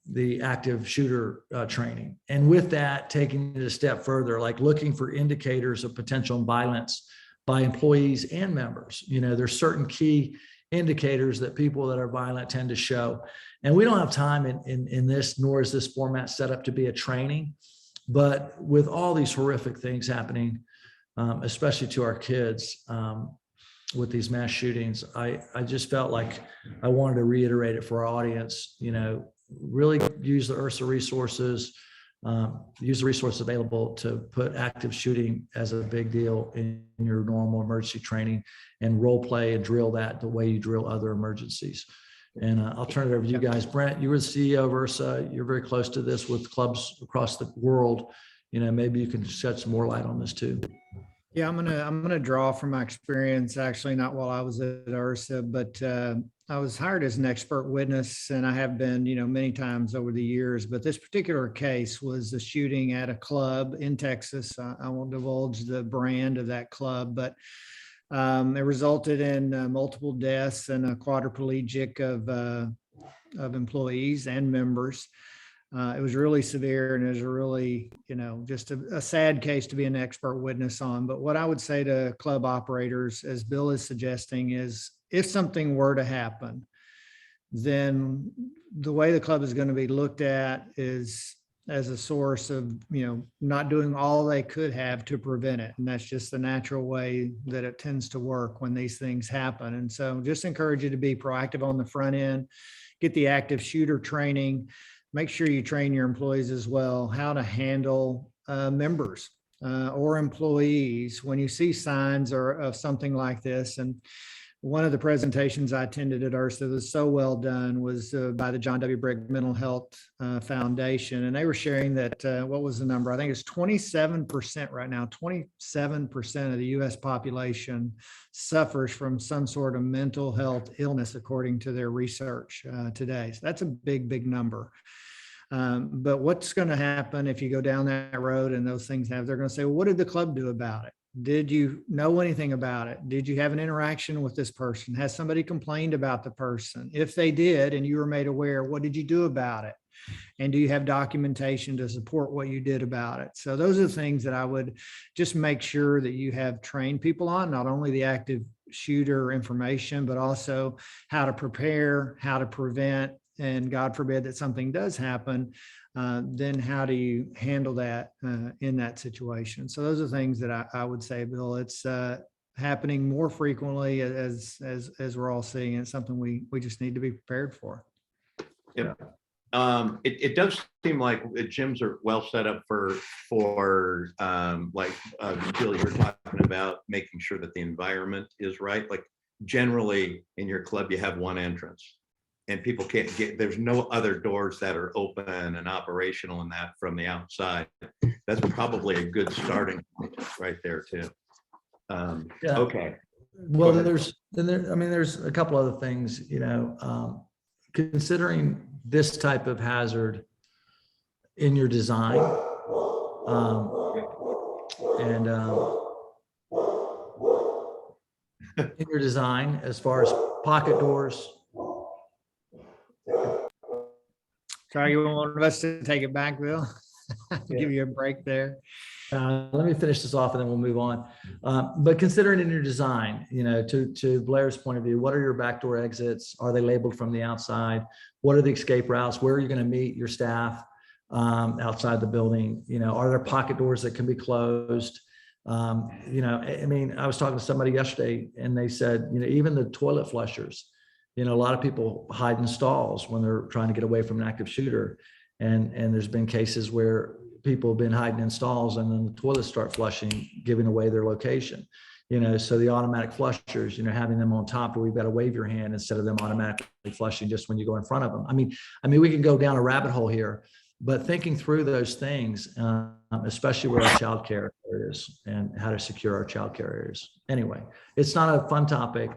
the active shooter training. And with that, taking it a step further, like looking for indicators of potential violence by employees and members. You know, there's certain key indicators that people that are violent tend to show. And we don't have time in this, nor is this format set up to be a training. But with all these horrific things happening, especially to our kids, with these mass shootings, I just felt like I wanted to reiterate it for our audience. You know, really use the IHRSA resources, use the resources available to put active shooting as a big deal in your normal emergency training, and role play and drill that the way you drill other emergencies. And I'll turn it over to you guys. Brent, you were the CEO of IHRSA. You're very close to this with clubs across the world. You know, maybe you can shed some more light on this too. Yeah, I'm gonna draw from my experience, actually, not while I was at IHRSA, but I was hired as an expert witness, and I have been, you know, many times over the years. But this particular case was a shooting at a club in Texas. I won't divulge the brand of that club, but it resulted in multiple deaths and a quadriplegic of employees and members. It was really severe, and it was a really, you know, just a sad case to be an expert witness on. But what I would say to club operators, as Bill is suggesting, is if something were to happen, then the way the club is going to be looked at is as a source of, you know, not doing all they could have to prevent it. And that's just the natural way that it tends to work when these things happen. And so just encourage you to be proactive on the front end, get the active shooter training. Make sure you train your employees as well, how to handle members or employees when you see signs of something like this. And one of the presentations I attended at IHRSA that was so well done was by the John W. Briggs Mental Health Foundation. And they were sharing that, what was the number? I think it's 27% right now, 27% of the US population suffers from some sort of mental health illness, according to their research today. So that's a big, big number. But what's going to happen if you go down that road and those things they're going to say, well, what did the club do about it? Did you know anything about it? Did you have an interaction with this person? Has somebody complained about the person? If they did, and you were made aware, what did you do about it? And do you have documentation to support what you did about it? So those are the things that I would just make sure that you have trained people on, not only the active shooter information, but also how to prepare, how to prevent, and God forbid that something does happen, then how do you handle that in that situation? So those are things that I would say, Bill. It's happening more frequently as we're all seeing. It's something we just need to be prepared for. Yep. It does seem like the gyms are well set up for like Jill, you're talking about making sure that the environment is right. Like generally in your club, you have one entrance and people can't get, there's no other doors that are open and operational in that from the outside. That's probably a good starting point right there too. Yeah. Okay. Well, there's a couple other things, considering this type of hazard in your design, and in your design as far as pocket doors. Sorry, you wanted us to take it back, Bill? Give you a break there. Let me finish this off and then we'll move on. But considering in your design, to Blair's point of view, what are your backdoor exits? Are they labeled from the outside? What are the escape routes? Where are you going to meet your staff outside the building? Are there pocket doors that can be closed? I was talking to somebody yesterday and they said, even the toilet flushers, a lot of people hide in stalls when they're trying to get away from an active shooter. And there's been cases where people have been hiding in stalls and then the toilets start flushing, giving away their location. So the automatic flushers, having them on top where we've got to wave your hand instead of them automatically flushing just when you go in front of them. I mean, we can go down a rabbit hole here, but thinking through those things, especially where our childcare areas and how to secure our childcare areas. Anyway, it's not a fun topic,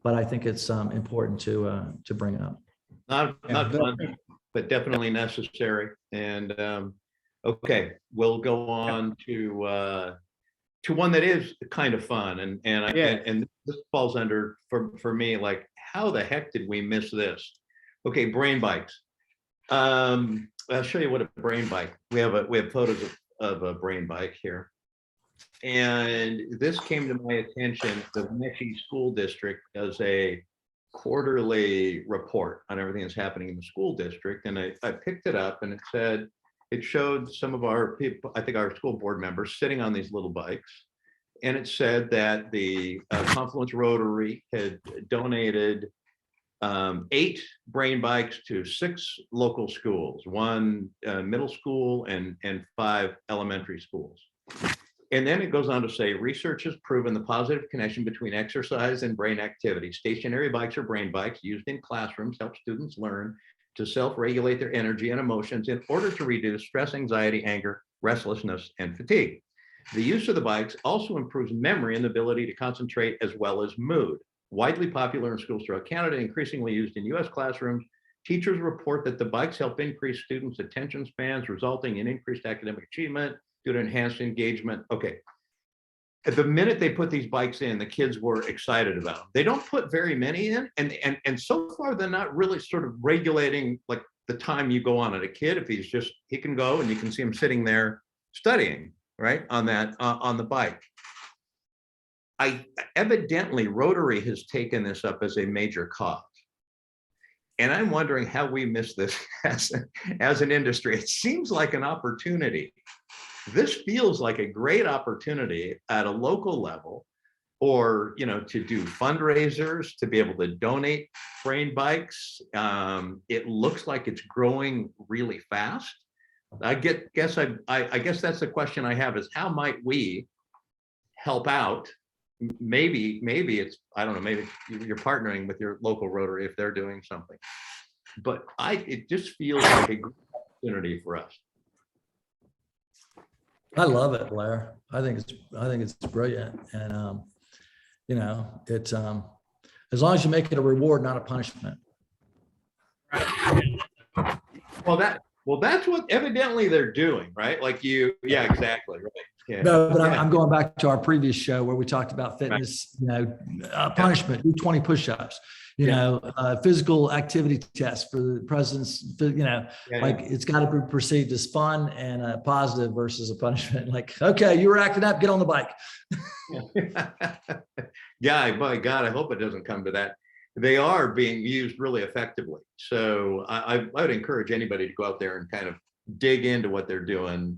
but I think it's important to bring up. Not fun, but definitely necessary. And okay, we'll go on to one that is kind of fun, and this falls under for me, like, how the heck did we miss this? Okay, brain bikes. I'll show you what a brain bike. We have photos of a brain bike here, and this came to my attention. The McHaney School District does a quarterly report on everything that's happening in the school district, and I picked it up, and it showed some of our people, I think our school board members, sitting on these little bikes. And it said that the Confluence Rotary had donated 8 brain bikes to 6 local schools, 1 middle school and 5 elementary schools. And then it goes on to say, research has proven the positive connection between exercise and brain activity. Stationary bikes or brain bikes used in classrooms help students learn to self-regulate their energy and emotions in order to reduce stress, anxiety, anger, restlessness, and fatigue. The use of the bikes also improves memory and the ability to concentrate as well as mood. Widely popular in schools throughout Canada, increasingly used in US classrooms, teachers report that the bikes help increase students' attention spans, resulting in increased academic achievement due to enhanced engagement. Okay. At the minute they put these bikes in, the kids were excited about them. They don't put very many in, and so far they're not really sort of regulating like the time you go on at a kid. If he can go and you can see him sitting there studying, right, on the bike. Evidently Rotary has taken this up as a major cause. And I'm wondering how we missed this as an industry. It seems like an opportunity. This feels like a great opportunity at a local level, or to do fundraisers, to be able to donate brain bikes. It looks like it's growing really fast. I guess that's the question I have, is how might we help out? Maybe it's, I don't know, maybe you're partnering with your local Rotary if they're doing something, but it just feels like a great opportunity for us. I love it, Blair. I think it's brilliant, and it's as long as you make it a reward, not a punishment. Well, that's what evidently they're doing, right? Like yeah, exactly, right. Yeah. No, but yeah. I'm going back to our previous show where we talked about fitness, punishment, do 20 push-ups, physical activity test for the president's, it's got to be perceived as fun and a positive versus a punishment. Like, okay, you were acting up, get on the bike. Yeah, my God, I hope it doesn't come to that. They are being used really effectively. So I would encourage anybody to go out there and kind of dig into what they're doing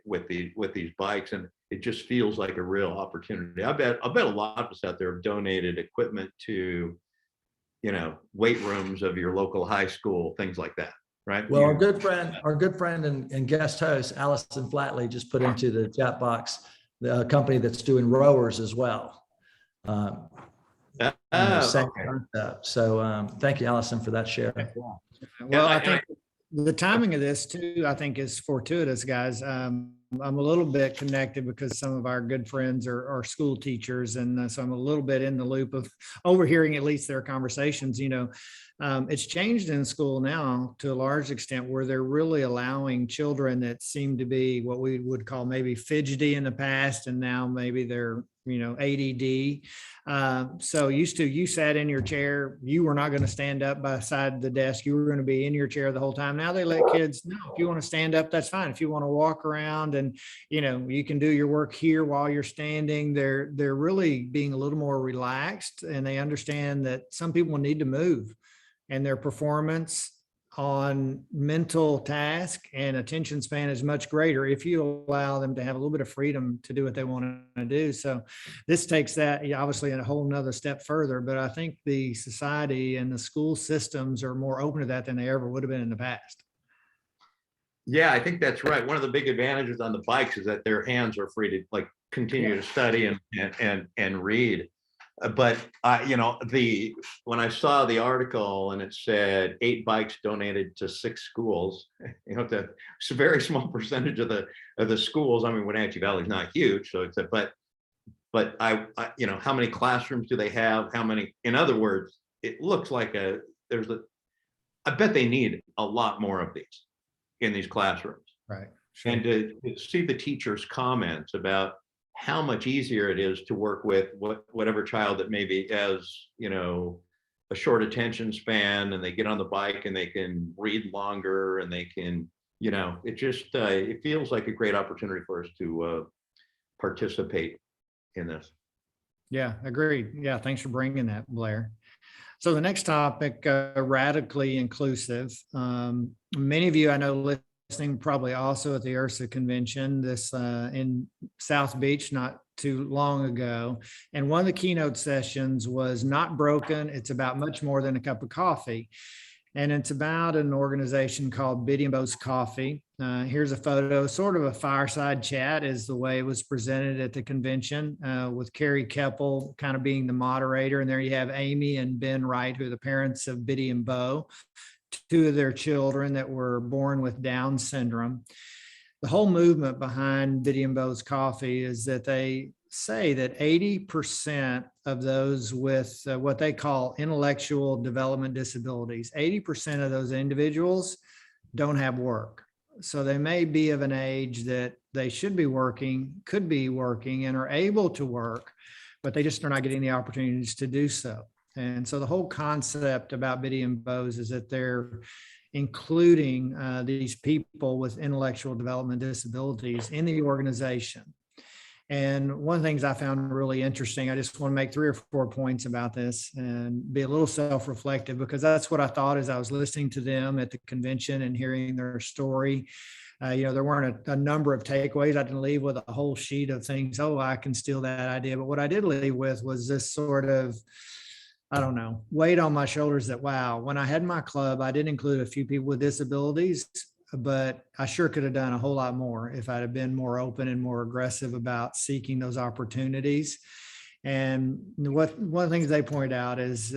with these bikes, and it just feels like a real opportunity. I bet a lot of us out there have donated equipment to weight rooms of your local high school, things like that, right? Well, our good friend and guest host, Allison Flatley, just put into the chat box the company that's doing rowers as well. Same Okay. concept. So thank you, Allison, for that share. Well, I think the timing of this too, I think is fortuitous, guys. I'm a little bit connected because some of our good friends are school teachers. And so I'm a little bit in the loop of overhearing at least their conversations. It's changed in school now to a large extent where they're really allowing children that seem to be what we would call maybe fidgety in the past, and now maybe they're ADD. So you sat in your chair, you were not going to stand up beside the desk, you were going to be in your chair the whole time. Now they let kids know, if you want to stand up, that's fine. If you want to walk around and you can do your work here while you're standing, they're really being a little more relaxed, and they understand that some people need to move, and their performance on mental task and attention span is much greater if you allow them to have a little bit of freedom to do what they want to do. So this takes that obviously a whole nother step further, but I think the society and the school systems are more open to that than they ever would have been in the past. Yeah, I think that's right. One of the big advantages on the bikes is that their hands are free to continue to study and read. But when I saw the article and it said 8 bikes donated to 6 schools, it's a very small percentage of the schools. I mean, Wenatchee Valley is not huge, so but how many classrooms do they have? How many? In other words, it looks like I bet they need a lot more of these in these classrooms. Right. Sure. And to see the teachers' comments about how much easier it is to work with whatever child that maybe has, a short attention span, and they get on the bike and they can read longer, and they can, it feels like a great opportunity for us to participate in this. Yeah, agreed. Yeah, thanks for bringing that, Blair. So the next topic, radically inclusive. Many of you I know listening probably also at the IHRSA convention this in South Beach not too long ago. And one of the keynote sessions was Not Broken. It's about much more than a cup of coffee. And it's about an organization called Biddy and Bo's Coffee. Here's a photo, sort of a fireside chat is the way it was presented at the convention, with Carrie Keppel kind of being the moderator. And there you have Amy and Ben Wright, who are the parents of Biddy and Bo, 2 of their children that were born with Down syndrome. The whole movement behind Biddy and Bo's Coffee is that they say that 80% of those with what they call intellectual development disabilities, 80% of those individuals don't have work. So they may be of an age that they should be working, could be working, and are able to work, but they just are not getting the opportunities to do so. And so the whole concept about Biddy and Bo's is that they're including these people with intellectual development disabilities in the organization. And one of the things I found really interesting, I just want to make 3 or 4 points about this and be a little self-reflective, because that's what I thought as I was listening to them at the convention and hearing their story. There weren't a number of takeaways. I didn't leave with a whole sheet of things, I can steal that idea. But what I did leave with was this sort of, weight on my shoulders that, wow, when I had my club, I did include a few people with disabilities, but I sure could have done a whole lot more if I'd have been more open and more aggressive about seeking those opportunities. And one of the things they point out is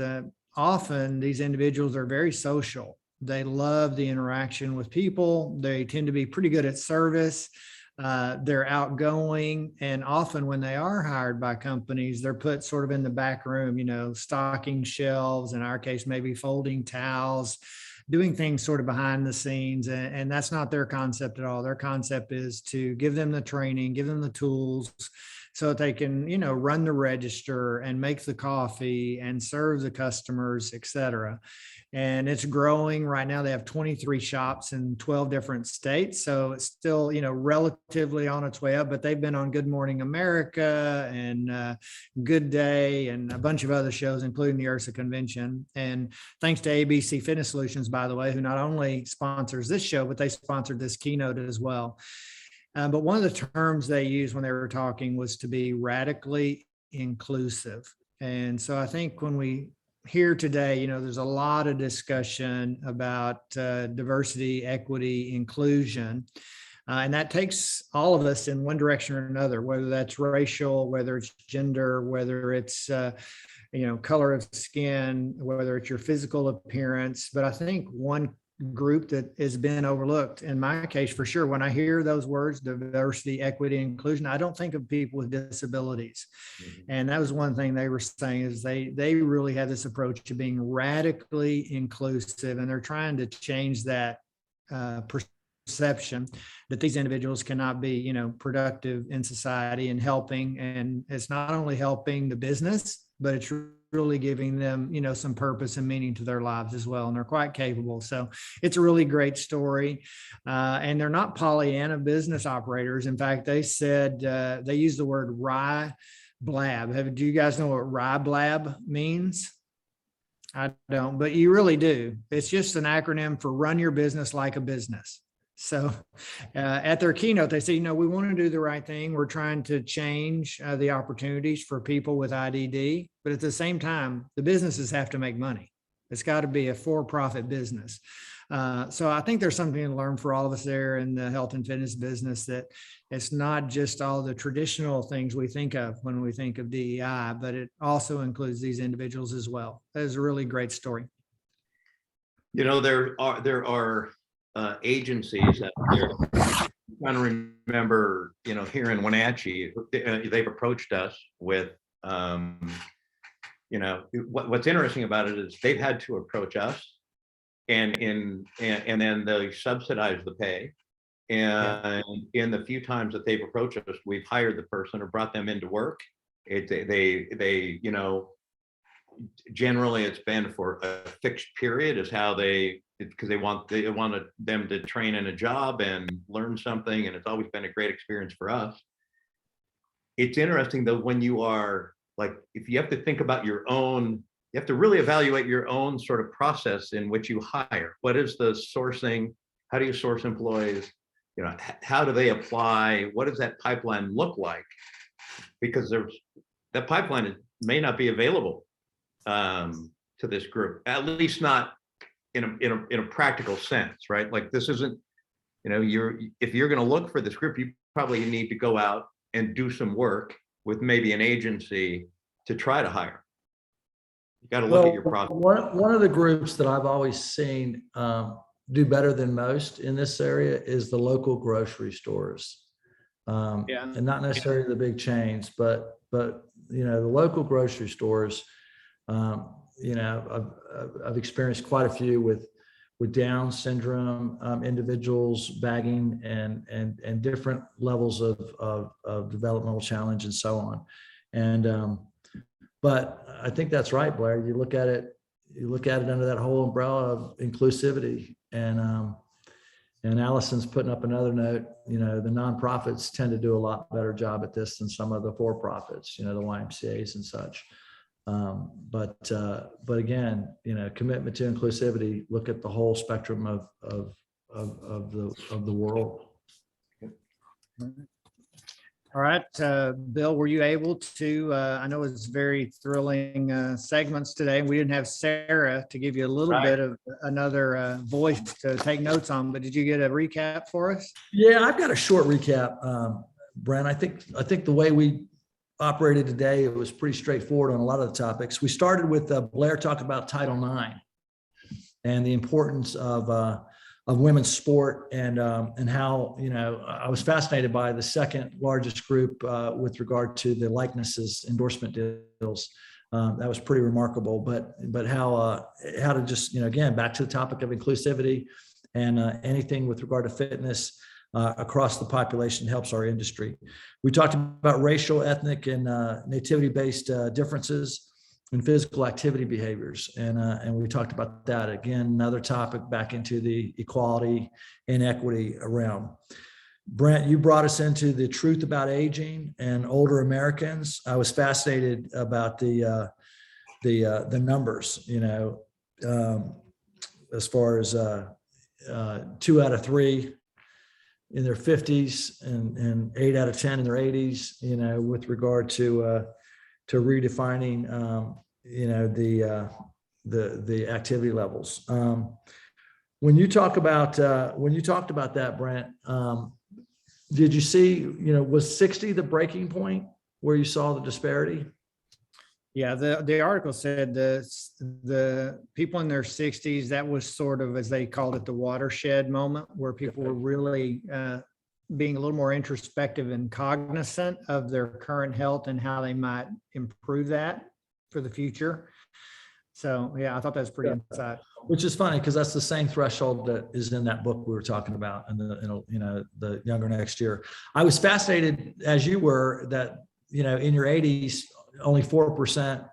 often these individuals are very social. They love the interaction with people. They tend to be pretty good at service. They're outgoing, and often when they are hired by companies, they're put sort of in the back room, stocking shelves, in our case, maybe folding towels, doing things sort of behind the scenes. And that's not their concept at all. Their concept is to give them the training, give them the tools so that they can, run the register and make the coffee and serve the customers, et cetera. And it's growing right now. They have 23 shops in 12 different states. So it's still, relatively on its way up, but they've been on Good Morning America and Good Day and a bunch of other shows, including the IHRSA convention. And thanks to ABC Fitness Solutions, by the way, who not only sponsors this show, but they sponsored this keynote as well. But one of the terms they used when they were talking was to be radically inclusive. And so I think when we here today, you know, there's a lot of discussion about diversity, equity, inclusion. And that takes all of us in one direction or another, whether that's racial, whether it's gender, whether it's, you know, color of skin, whether it's your physical appearance. But I think one group that has been overlooked, in my case, for sure, when I hear those words, diversity, equity, inclusion, I don't think of people with disabilities. And that was one thing they were saying, is they really have this approach to being radically inclusive, and they're trying to change that perception that these individuals cannot be, you know, productive in society and helping. And it's not only helping the business, but it's really giving them, you know, some purpose and meaning to their lives as well. And they're quite capable. So it's a really great story. And they're not Pollyanna business operators. In fact, they said, they used the word rye blab. Do you guys know what rye blab means? I don't, but you really do. It's just an acronym for run your business like a business. So at their keynote, they say, you know, we want to do the right thing. We're trying to change the opportunities for people with IDD, but at the same time, the businesses have to make money. It's got to be a for-profit business. So I think there's something to learn for all of us there in the health and fitness business, that it's not just all the traditional things we think of when we think of DEI, but it also includes these individuals as well. That is a really great story. You know, there are agencies out there. I'm trying to remember, you know, here in Wenatchee, they've approached us with, you know, what's interesting about it is they've had to approach us, and then they subsidize the pay. And in the few times that they've approached us, we've hired the person or brought them into work. They, you know, generally it's been for a fixed period, is how because they wanted them to train in a job and learn something, and it's always been a great experience for us. It's interesting though, when you are like, if you have to think about your own, you have to really evaluate your own sort of process in which you hire. What is the sourcing? How do you source employees? You know, how do they apply? What does that pipeline look like? Because that pipeline may not be available to this group, at least not in a practical sense, right? Like, this isn't, you know, if you're going to look for this group, you probably need to go out and do some work with maybe an agency to try to hire. You got to look at your process. One of the groups that I've always seen do better than most in this area is the local grocery stores, and not necessarily the big chains, but you know, the local grocery stores. You know, I've experienced quite a few with Down syndrome individuals, bagging, and different levels of developmental challenge and so on. And but I think that's right, Blair. You look at it under that whole umbrella of inclusivity. And Allison's putting up another note. You know, the nonprofits tend to do a lot better job at this than some of the for-profits, you know, the YMCAs and such. But again, you know, commitment to inclusivity, look at the whole spectrum of the world. All right, Bill, were you able to, I know it's very thrilling segments today, and we didn't have Sara to give you a little bit of another voice to take notes on, but did you get a recap for us? Yeah, I've got a short recap, Brent. I think the way we operated today, it was pretty straightforward on a lot of the topics. We started with Blair talking about Title IX and the importance of women's sport, and how, you know, I was fascinated by the second largest group with regard to the likenesses endorsement deals. That was pretty remarkable. But how to just, you know, again, back to the topic of inclusivity, and anything with regard to fitness across the population helps our industry. We talked about racial, ethnic, and nativity-based differences in physical activity behaviors, and we talked about that. Again, another topic back into the equality and equity around. Brent, you brought us into the truth about aging and older Americans. I was fascinated about the numbers. You know, as far as 2 out of 3 in their 50s and 8 out of 10 in their 80s, you know, with regard to redefining, you know, the activity levels. When you talked about that, Brent, did you see, was 60 the breaking point where you saw the disparity? Yeah, the article said the people in their 60s, that was sort of, as they called it, the watershed moment where people were really being a little more introspective and cognizant of their current health and how they might improve that for the future. So yeah, I thought that was pretty insightful. Which is funny because that's the same threshold that is in that book we were talking about, and the younger next year. I was fascinated, as you were, that in your 80s, only 4%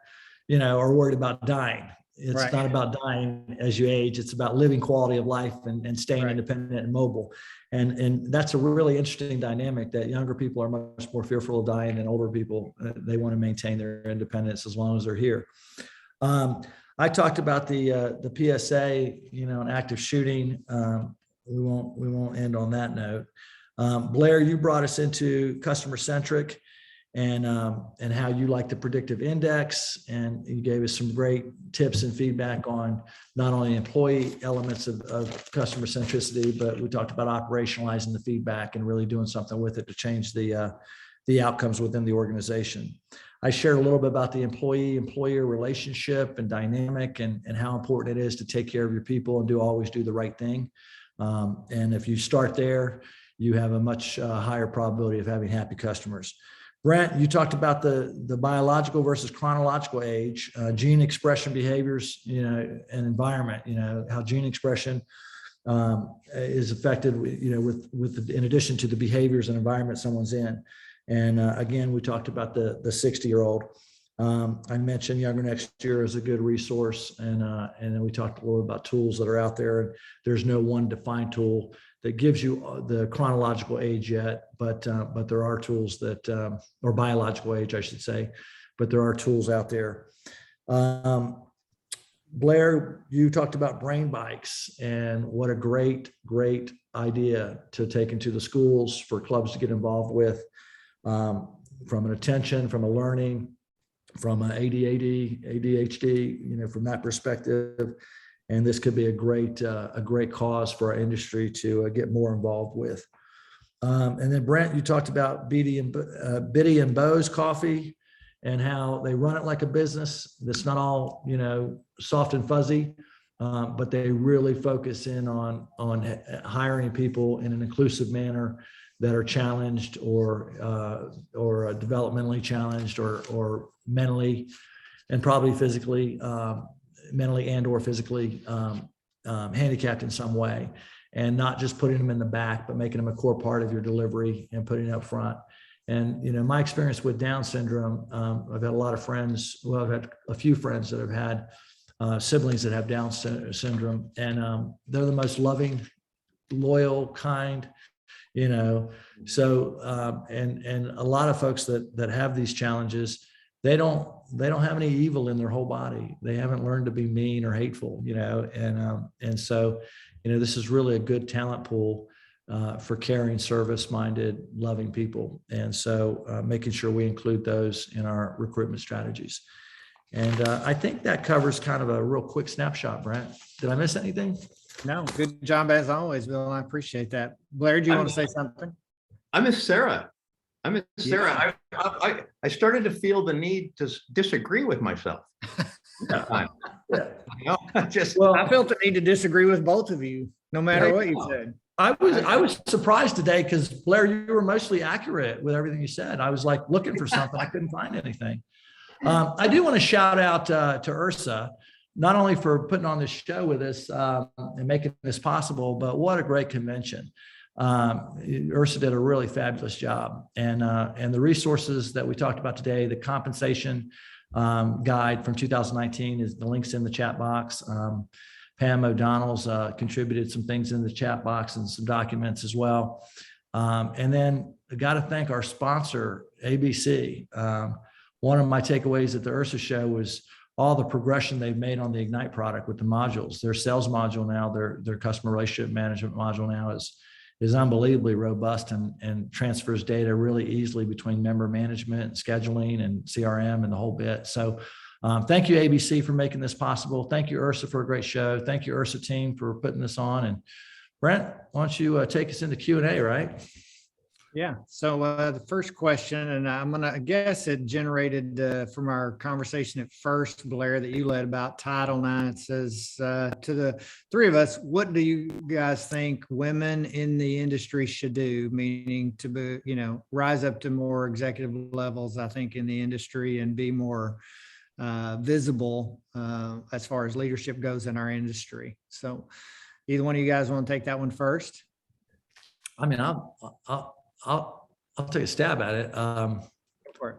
are worried about dying. It's Right. not about dying as you age. It's about living quality of life and staying Right. independent and mobile. And that's a really interesting dynamic, that younger people are much more fearful of dying than older people. They want to maintain their independence as long as they're here. I talked about the PSA, an active shooting. We won't end on that note. Blair, you brought us into customer centric and how you like the predictive index, and you gave us some great tips and feedback on not only employee elements of customer centricity, but we talked about operationalizing the feedback and really doing something with it to change the outcomes within the organization. I shared a little bit about the employee-employer relationship and dynamic, and how important it is to take care of your people and always do the right thing. And if you start there, you have a much higher probability of having happy customers. Brent, you talked about the biological versus chronological age, gene expression behaviors, and environment, how gene expression is affected, in addition to the behaviors and environment someone's in. And again, we talked about the 60-year-old. I mentioned Younger Next Year is a good resource, and then we talked a little about tools that are out there. And there's no one defined tool that gives you the chronological age yet, but there are tools that, or biological age, I should say, but there are tools out there. Blair, you talked about brain bikes, and what a great idea to take into the schools for clubs to get involved with, from an attention, from a learning, from an ADHD, from that perspective. And this could be a great cause for our industry to get more involved with. And then Brent, you talked about Biddy and Bo's coffee and how they run it like a business. That's not all, soft and fuzzy, but they really focus in on hiring people in an inclusive manner that are challenged or developmentally challenged or mentally and probably physically, mentally and or physically handicapped in some way, and not just putting them in the back, but making them a core part of your delivery and putting it up front. And, my experience with Down syndrome, I've had a lot of friends, well, I've had a few friends that have had siblings that have Down syndrome, and they're the most loving, loyal, kind, so, and a lot of folks that have these challenges, they don't have any evil in their whole body. They haven't learned to be mean or hateful, and so, this is really a good talent pool for caring, service-minded, loving people. And so making sure we include those in our recruitment strategies. And I think that covers kind of a real quick snapshot, Brent. Did I miss anything? No, good job as always, Bill. I appreciate that. Blair, do you want to say something? I miss Sara. Sara. I started to feel the need to disagree with myself. Yeah. I felt the need to disagree with both of you, no matter what you said. I was surprised today because Blair, you were mostly accurate with everything you said. I was like looking for something. I couldn't find anything. I do want to shout out to IHRSA, not only for putting on this show with us and making this possible, but what a great convention. IHRSA did a really fabulous job. And the resources that we talked about today, the compensation guide from 2019 is the links in the chat box. Pam O'Donnell's contributed some things in the chat box and some documents as well. And then I got to thank our sponsor, ABC. One of my takeaways at the IHRSA show was all the progression they've made on the Ignite product with the modules. Their sales module now, their customer relationship management module now is unbelievably robust and transfers data really easily between member management and scheduling and CRM and the whole bit. So Thank you, ABC, for making this possible. Thank you, IHRSA, for a great show. Thank you, IHRSA team, for putting this on. And Brent, why don't you take us into Q&A, right? Yeah. So the first question, and I'm going to guess it generated from our conversation at first, Blair, that you led about Title IX. It says to the three of us, what do you guys think women in the industry should do? Meaning to be, rise up to more executive levels, I think, in the industry and be more visible as far as leadership goes in our industry. So either one of you guys want to take that one first? I mean, I'll take a stab at it. Go for it.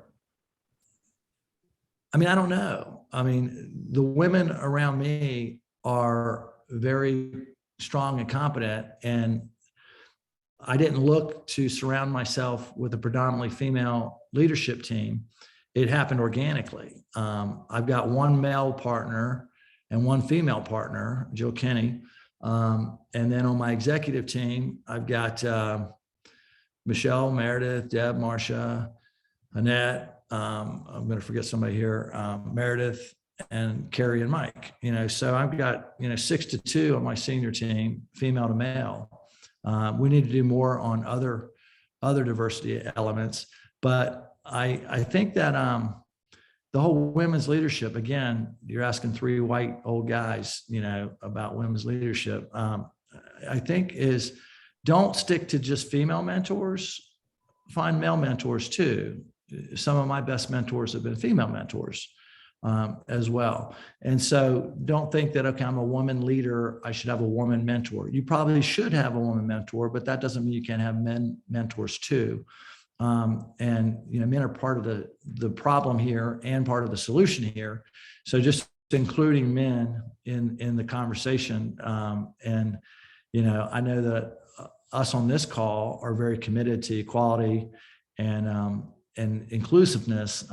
I mean, I don't know. I mean, the women around me are very strong and competent, and I didn't look to surround myself with a predominantly female leadership team. It happened organically. I've got one male partner and one female partner, Jill Kenny. And then on my executive team, I've got Michelle, Meredith, Deb, Marcia, Annette. I'm going to forget somebody here, Meredith, and Carrie and Mike. So I've got 6-2 on my senior team, female to male. We need to do more on other diversity elements, but I think that the whole women's leadership, again, you're asking three white old guys, about women's leadership. I think is don't stick to just female mentors, find male mentors too. Some of my best mentors have been female mentors as well. And so don't think that, okay, I'm a woman leader, I should have a woman mentor. You probably should have a woman mentor, but that doesn't mean you can't have men mentors too. And men are part of the problem here and part of the solution here. So just including men in the conversation. And I know that us on this call are very committed to equality and inclusiveness,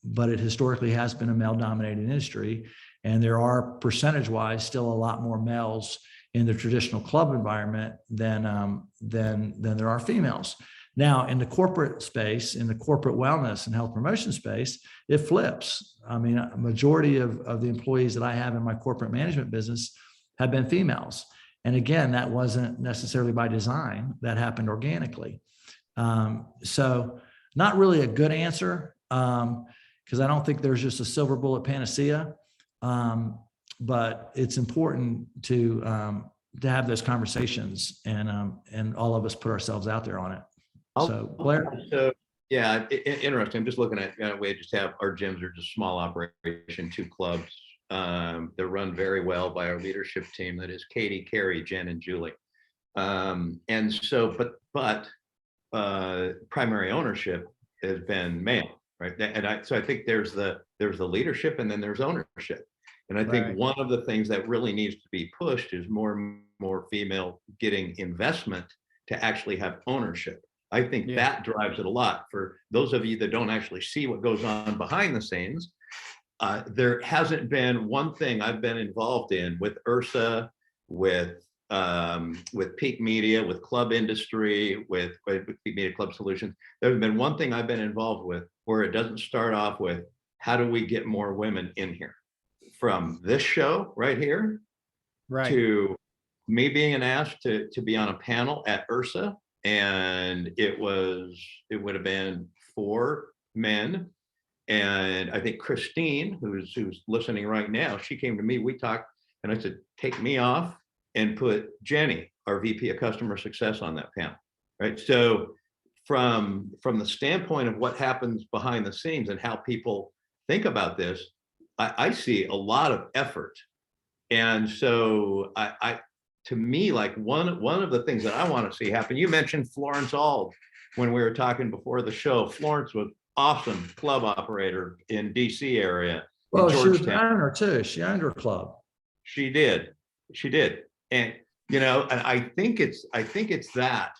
but it historically has been a male-dominated industry, and there are percentage-wise still a lot more males in the traditional club environment than there are females. Now, in the corporate space, in the corporate wellness and health promotion space, it flips. I mean, a majority of the employees that I have in my corporate management business have been females. And again, that wasn't necessarily by design, that happened organically. So not really a good answer, because I don't think there's just a silver bullet panacea, but it's important to have those conversations and all of us put ourselves out there on it. So Blair? So yeah, interesting. I'm just looking at, we just have, our gyms are just small operation, 2 clubs. They're run very well by our leadership team. That is Katie, Carrie, Jen, and Julie. And so, but primary ownership has been male, right? And so I think there's the leadership, and then there's ownership. And I think one of the things that really needs to be pushed is more and more female getting investment to actually have ownership. I think that drives it a lot. For those of you that don't actually see what goes on behind the scenes, there hasn't been one thing I've been involved in with IHRSA, with Peak Media, with club industry, with Peak Media Club Solutions. There's been one thing I've been involved with where it doesn't start off with, how do we get more women in here? From this show right here, to me being asked to be on a panel at IHRSA, and it would have been 4 men. And I think Christine, who's listening right now, she came to me, we talked, and I said, take me off and put Jenny, our VP of Customer Success, on that panel, right? So from the standpoint of what happens behind the scenes and how people think about this, I see a lot of effort. And so to me, like one of the things that I want to see happen, you mentioned Florence Auld when we were talking before the show. Florence was awesome club operator in DC area. Well, she was an owner too. She owned her club. She did. And and I think it's that. I think it's that.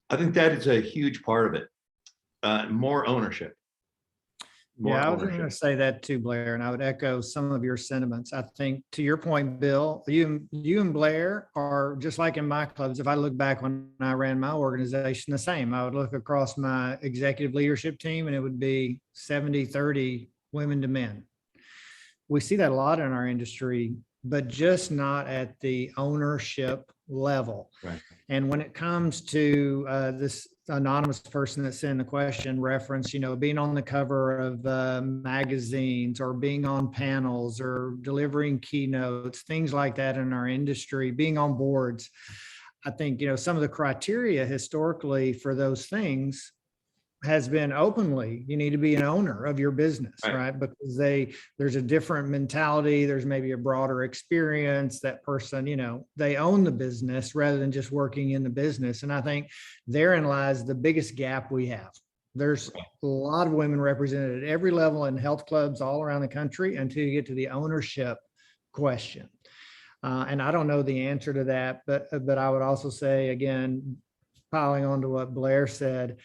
I think that is a huge part of it. More ownership. Yeah, I was going ownership. to say that too, Blair, and I would echo some of your sentiments. I think to your point, Bill, you and Blair are just like in my clubs. If I look back when I ran my organization, the same. I would look across my executive leadership team and it would be 70-30 women to men. We see that a lot in our industry, but just not at the ownership level. Right. And when it comes to this anonymous person that sent the question reference, being on the cover of magazines or being on panels or delivering keynotes, things like that in our industry, being on boards. I think, some of the criteria historically for those things has been openly, you need to be an owner of your business, right? Because there's a different mentality. There's maybe a broader experience. That person, they own the business rather than just working in the business. And I think therein lies the biggest gap we have. There's a lot of women represented at every level in health clubs all around the country until you get to the ownership question. And I don't know the answer to that, but I would also say, again, piling on to what Blair said,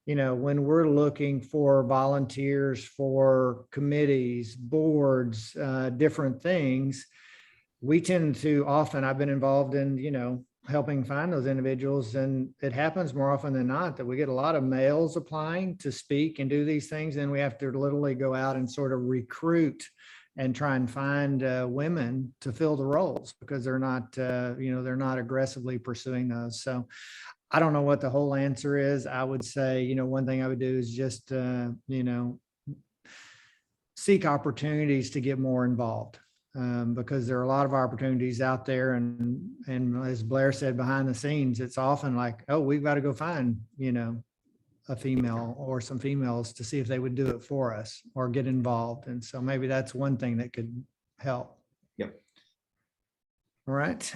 when we're looking for volunteers for committees, boards, different things, we tend to often, I've been involved in, helping find those individuals. And it happens more often than not that we get a lot of males applying to speak and do these things. And we have to literally go out and sort of recruit and try and find women to fill the roles because they're not, they're not aggressively pursuing those. So I don't know what the whole answer is. I would say, one thing I would do is just, seek opportunities to get more involved because there are a lot of opportunities out there. And as Blair said, behind the scenes, it's often like, oh, we've got to go find, a female or some females to see if they would do it for us or get involved. And so maybe that's one thing that could help. Yep. All right.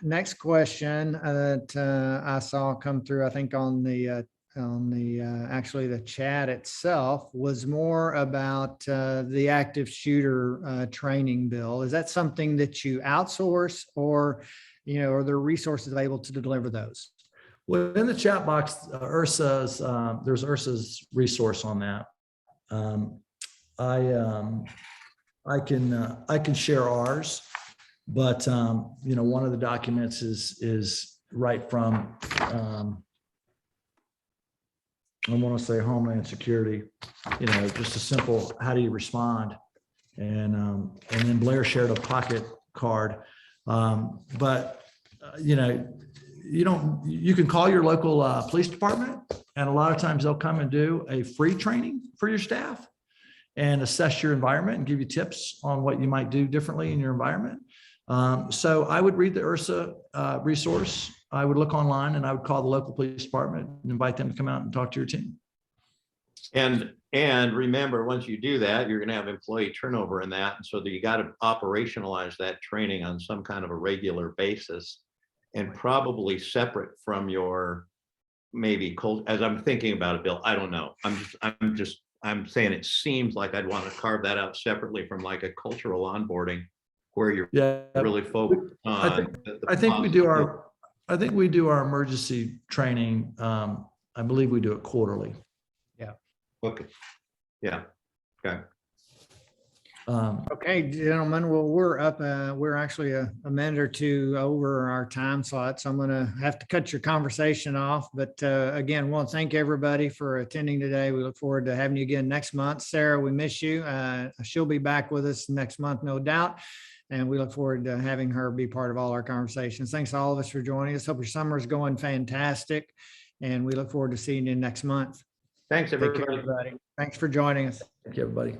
Next question that I saw come through, I think on the actually the chat itself was more about the active shooter training, Bill. Is that something that you outsource or, are there resources available to deliver those? Well, in the chat box, IHRSA's, there's IHRSA's resource on that. I can share ours. But, one of the documents is right from, I want to say Homeland Security, just a simple, how do you respond? And then Blair shared a pocket card. You can call your local police department, and a lot of times they'll come and do a free training for your staff and assess your environment and give you tips on what you might do differently in your environment. So I would read the IHRSA resource. I would look online and I would call the local police department and invite them to come out and talk to your team. And remember, once you do that, you're going to have employee turnover in that. And so that you got to operationalize that training on some kind of a regular basis and probably separate from your maybe as I'm thinking about it, Bill, I don't know. I'm saying it seems like I'd want to carve that out separately from like a cultural onboarding where you're really focused on. I think we do our emergency training. I believe we do it quarterly. Yeah. Okay. Yeah. Okay. Okay, gentlemen. Well, we're up. We're actually a minute or two over our time slot, so I'm going to have to cut your conversation off. But again, want to thank everybody for attending today. We look forward to having you again next month. Sara, we miss you. She'll be back with us next month, no doubt. And we look forward to having her be part of all our conversations. Thanks to all of us for joining us. Hope your summer is going fantastic. And we look forward to seeing you next month. Thanks, everybody. Take care, everybody. Thanks for joining us. Thank you, everybody.